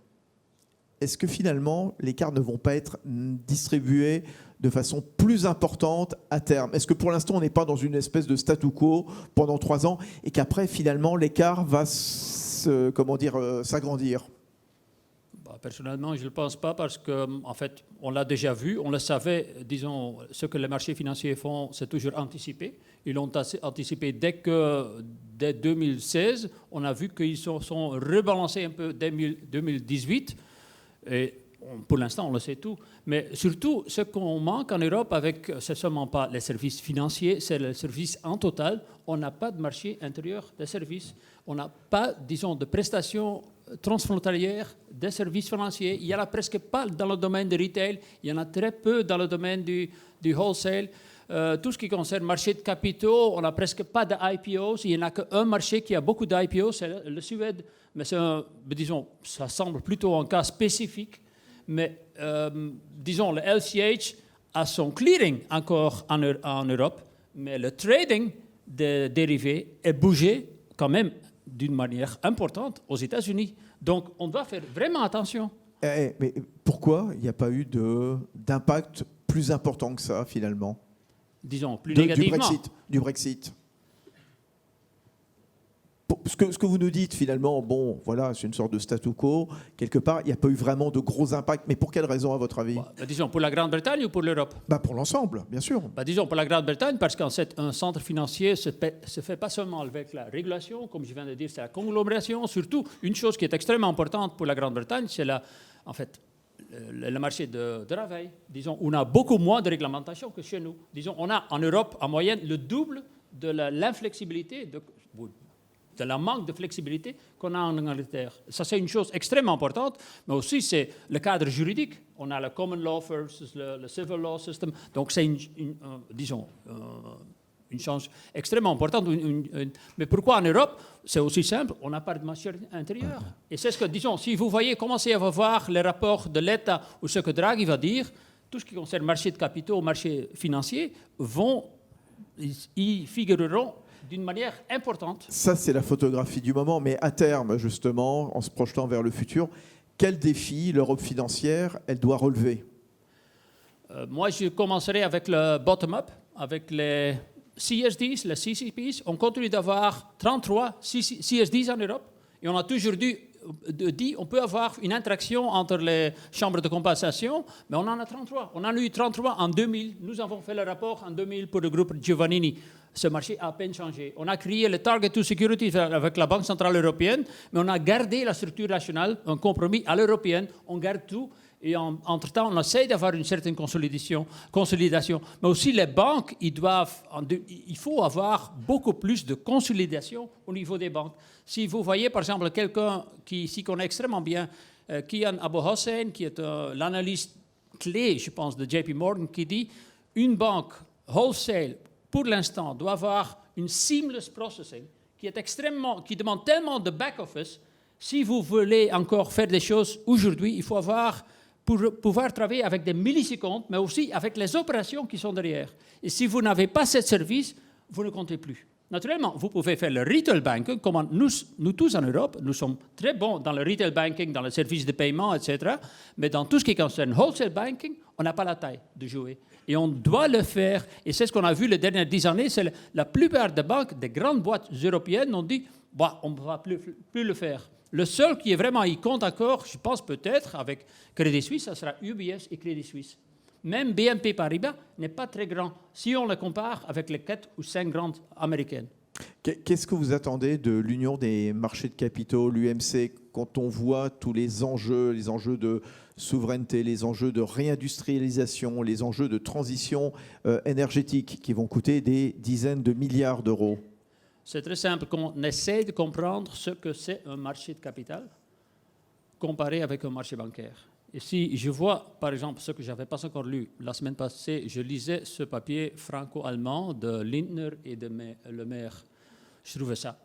Est-ce que finalement les cartes ne vont pas être distribuées de façon plus importante à terme? Est-ce que pour l'instant on n'est pas dans une espèce de statu quo pendant 3 ans et qu'après finalement l'écart va s'agrandir? Personnellement, je ne le pense pas parce qu'en fait, on l'a déjà vu, on le savait, disons, ce que les marchés financiers font, c'est toujours anticiper. Ils l'ont anticipé dès 2016. On a vu qu'ils sont rebalancés un peu dès 2018. Et pour l'instant, on le sait tout. Mais surtout, ce qu'on manque en Europe, c'est seulement pas les services financiers, c'est le service en total. On n'a pas de marché intérieur des services. On n'a pas, disons, de prestations transfrontalières des services financiers. Il n'y en a presque pas dans le domaine du retail. Il y en a très peu dans le domaine du wholesale. Tout ce qui concerne le marché de capitaux, on n'a presque pas d'IPOs. Il n'y en a qu'un marché qui a beaucoup d'IPOs, c'est le Suède. Mais disons, ça semble plutôt un cas spécifique. Mais disons, le LCH a son clearing encore en Europe, mais le trading des dérivés est bougé quand même d'une manière importante aux États-Unis. Donc, on doit faire vraiment attention. Mais pourquoi il n'y a pas eu d'impact plus important que ça, finalement? Disons, plus négativement. Du Brexit. Ce que vous nous dites, finalement, bon, voilà, c'est une sorte de statu quo. Quelque part, il n'y a pas eu vraiment de gros impacts. Mais pour quelle raison, à votre avis? Disons, pour la Grande-Bretagne ou pour l'Europe? Pour l'ensemble, bien sûr. Disons, pour la Grande-Bretagne, parce qu'en fait, un centre financier se fait pas seulement avec la régulation, comme je viens de dire, c'est la conglomération. Surtout, une chose qui est extrêmement importante pour la Grande-Bretagne, c'est le marché de travail. Disons, on a beaucoup moins de réglementation que chez nous. Disons, on a en Europe, en moyenne, le double de l'inflexibilité, de la manque de flexibilité qu'on a en Angleterre. Ça, c'est une chose extrêmement importante, mais aussi, c'est le cadre juridique. On a le common law versus le civil law system. Donc, c'est une chance extrêmement importante. Mais pourquoi en Europe? C'est aussi simple, on n'a pas de marché intérieur. Et c'est ce que, disons, si vous voyez, commencez à voir les rapports de l'État ou ce que Draghi va dire, tout ce qui concerne marché de capitaux, marché financier, y figureront d'une manière importante. Ça, c'est la photographie du moment, mais à terme, justement, en se projetant vers le futur, quel défi l'Europe financière, elle doit relever? Moi, je commencerai avec le bottom-up, avec les CSDs, les CCPs. On continue d'avoir 33 CSDs en Europe et on a toujours dit on peut avoir une interaction entre les chambres de compensation, mais on en a 33. On en a eu 33 en 2000. Nous avons fait le rapport en 2000 pour le groupe Giovannini. Ce marché a à peine changé. On a créé le Target to Security avec la Banque Centrale Européenne, mais on a gardé la structure nationale, un compromis à l'européenne. On garde tout. Et entre-temps, on essaie d'avoir une certaine consolidation. Mais aussi, les banques, il faut avoir beaucoup plus de consolidation au niveau des banques. Si vous voyez, par exemple, quelqu'un qui s'y connaît extrêmement bien, Kian Abu Hossein, qui est l'analyste clé, je pense, de JP Morgan, qui dit une banque wholesale, pour l'instant, doit avoir une seamless processing qui demande tellement de back-office. Si vous voulez encore faire des choses aujourd'hui, il faut avoir... pour pouvoir travailler avec des millisecondes, mais aussi avec les opérations qui sont derrière. Et si vous n'avez pas ce service, vous ne comptez plus. Naturellement, vous pouvez faire le retail banking, comme nous tous en Europe, nous sommes très bons dans le retail banking, dans le service de paiement, etc. Mais dans tout ce qui concerne wholesale banking, on n'a pas la taille de jouer. Et on doit le faire. Et c'est ce qu'on a vu les dernières 10 années. C'est la plupart des banques, des grandes boîtes européennes, ont dit on ne va plus le faire. Le seul qui est vraiment y compte encore, je pense peut-être, avec Crédit Suisse, ça sera UBS et Crédit Suisse. Même BNP Paribas n'est pas très grand si on le compare avec les 4 ou 5 grandes américaines. Qu'est-ce que vous attendez de l'Union des marchés de capitaux, l'UMC, quand on voit tous les enjeux de souveraineté, les enjeux de réindustrialisation, les enjeux de transition énergétique qui vont coûter des dizaines de milliards d'euros? C'est très simple. On essaie de comprendre ce que c'est un marché de capital comparé avec un marché bancaire. Et si je vois, par exemple, ce que je n'avais pas encore lu, la semaine passée, je lisais ce papier franco-allemand de Lindner et de Le Maire. Je trouvais ça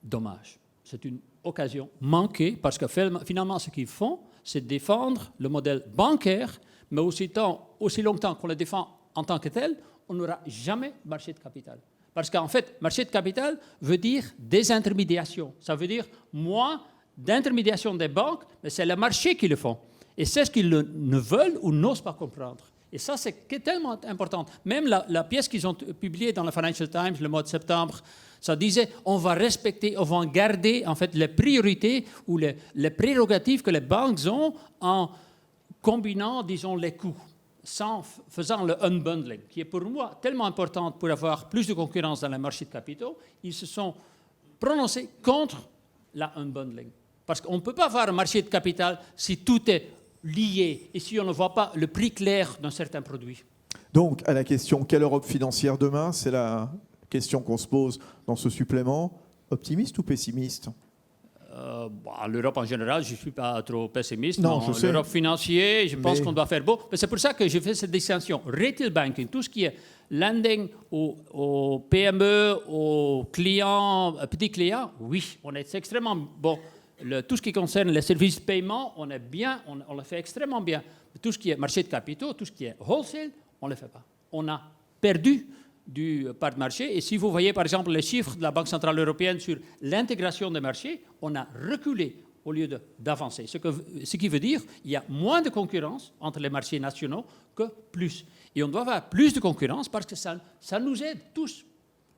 dommage. C'est une occasion manquée parce que finalement, ce qu'ils font, c'est défendre le modèle bancaire, mais aussi longtemps qu'on le défend en tant que tel, on n'aura jamais marché de capital. Parce qu'en fait, marché de capital veut dire désintermédiation. Ça veut dire moins d'intermédiation des banques, mais c'est le marché qui le font. Et c'est ce qu'ils ne veulent ou n'osent pas comprendre. Et ça, c'est tellement important. Même la pièce qu'ils ont publiée dans le Financial Times le mois de septembre, ça disait on va respecter, on va garder en fait les priorités ou les prérogatives que les banques ont en combinant, disons, les coûts, faisant le unbundling, qui est pour moi tellement important pour avoir plus de concurrence dans les marchés de capitaux. Ils se sont prononcés contre la unbundling. Parce qu'on ne peut pas avoir un marché de capital si tout est lié et si on ne voit pas le prix clair d'un certain produit. Donc, à la question « Quelle Europe financière demain ?» c'est la question qu'on se pose dans ce supplément. Optimiste ou pessimiste? L'Europe en général, je ne suis pas trop pessimiste. Non, je sais. L'Europe financière, je pense qu'on doit faire beau. Mais c'est pour ça que je fais cette distinction. Retail banking, tout ce qui est lending aux PME, aux clients, petits clients, oui, on est extrêmement bon. Tout ce qui concerne les services de paiement, on est bien, on le fait extrêmement bien. Tout ce qui est marché de capitaux, tout ce qui est wholesale, on ne le fait pas. On a perdu du part de marché. Et si vous voyez, par exemple, les chiffres de la Banque Centrale Européenne sur l'intégration des marchés, on a reculé au lieu d'avancer. Ce qui veut dire qu'il y a moins de concurrence entre les marchés nationaux que plus. Et on doit avoir plus de concurrence parce que ça nous aide tous.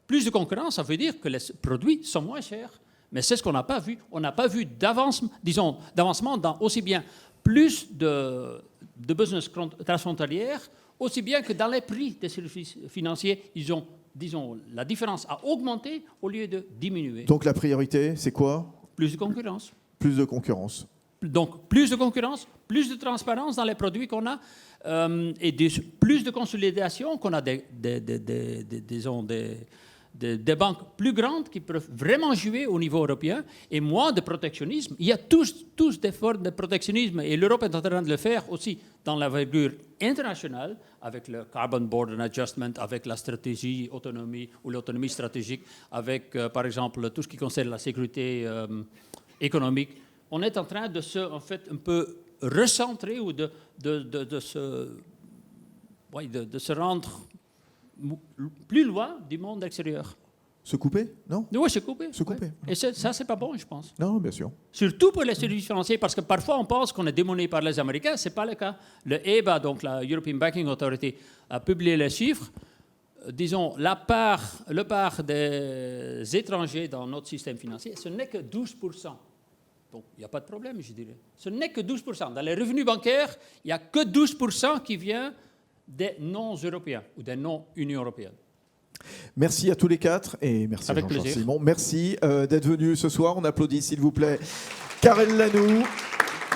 Plus de concurrence, ça veut dire que les produits sont moins chers. Mais c'est ce qu'on n'a pas vu. On n'a pas vu d'avancement dans aussi bien plus de business transfrontalières, aussi bien que dans les prix des services financiers, la différence a augmenté au lieu de diminuer. Donc la priorité, c'est quoi? Plus de concurrence. Plus de concurrence. Donc plus de concurrence, plus de transparence dans les produits qu'on a et plus de consolidation, qu'on a des banques plus grandes qui peuvent vraiment jouer au niveau européen et moins de protectionnisme. Il y a tous des formes de protectionnisme et l'Europe est en train de le faire aussi dans l'envergure internationale avec le Carbon Border Adjustment, avec la stratégie autonomie ou l'autonomie stratégique, avec par exemple tout ce qui concerne la sécurité économique. On est en train de se en fait un peu recentrer ou de se rendre plus loin du monde extérieur. Se couper, non? Oui, se couper. Se couper. Ouais. Et ça, c'est pas bon, je pense. Non, bien sûr. Surtout pour les services financiers, parce que parfois on pense qu'on est démoni par les Américains. Ce n'est pas le cas. Le EBA, donc la European Banking Authority, a publié les chiffres. Disons, le part des étrangers dans notre système financier, ce n'est que 12%. Donc, il n'y a pas de problème, je dirais. Ce n'est que 12%. Dans les revenus bancaires, il n'y a que 12% qui vient des non-européens ou des non-Union européenne. Merci à tous les quatre et merci Avec à Jean-Charles plaisir. Simon. Merci d'être venus ce soir. On applaudit, s'il vous plaît, Karen Lanoux,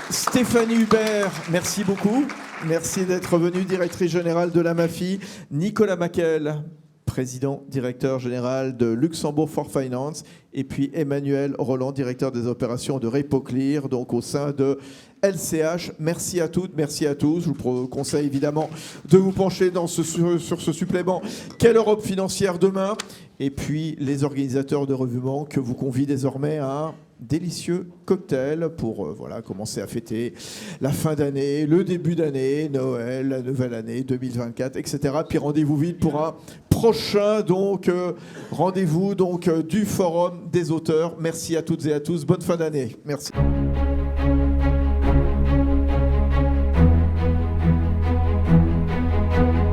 Stéphanie Hubert, merci beaucoup. Merci d'être venu, directrice générale de la MAFI. Nicolas Maquel, président, directeur général de Luxembourg for Finance. Et puis Emmanuel Roland, directeur des opérations de RepoClear, donc au sein de LCH. Merci à toutes, merci à tous. Je vous conseille évidemment de vous pencher sur ce supplément « Quelle Europe financière demain ?» Et puis les organisateurs de Revue Banque vous convient désormais à un délicieux cocktail pour commencer à fêter la fin d'année, le début d'année, Noël, la nouvelle année 2024, etc. Puis rendez-vous vite pour un prochain rendez-vous du Forum des auteurs. Merci à toutes et à tous. Bonne fin d'année. Merci.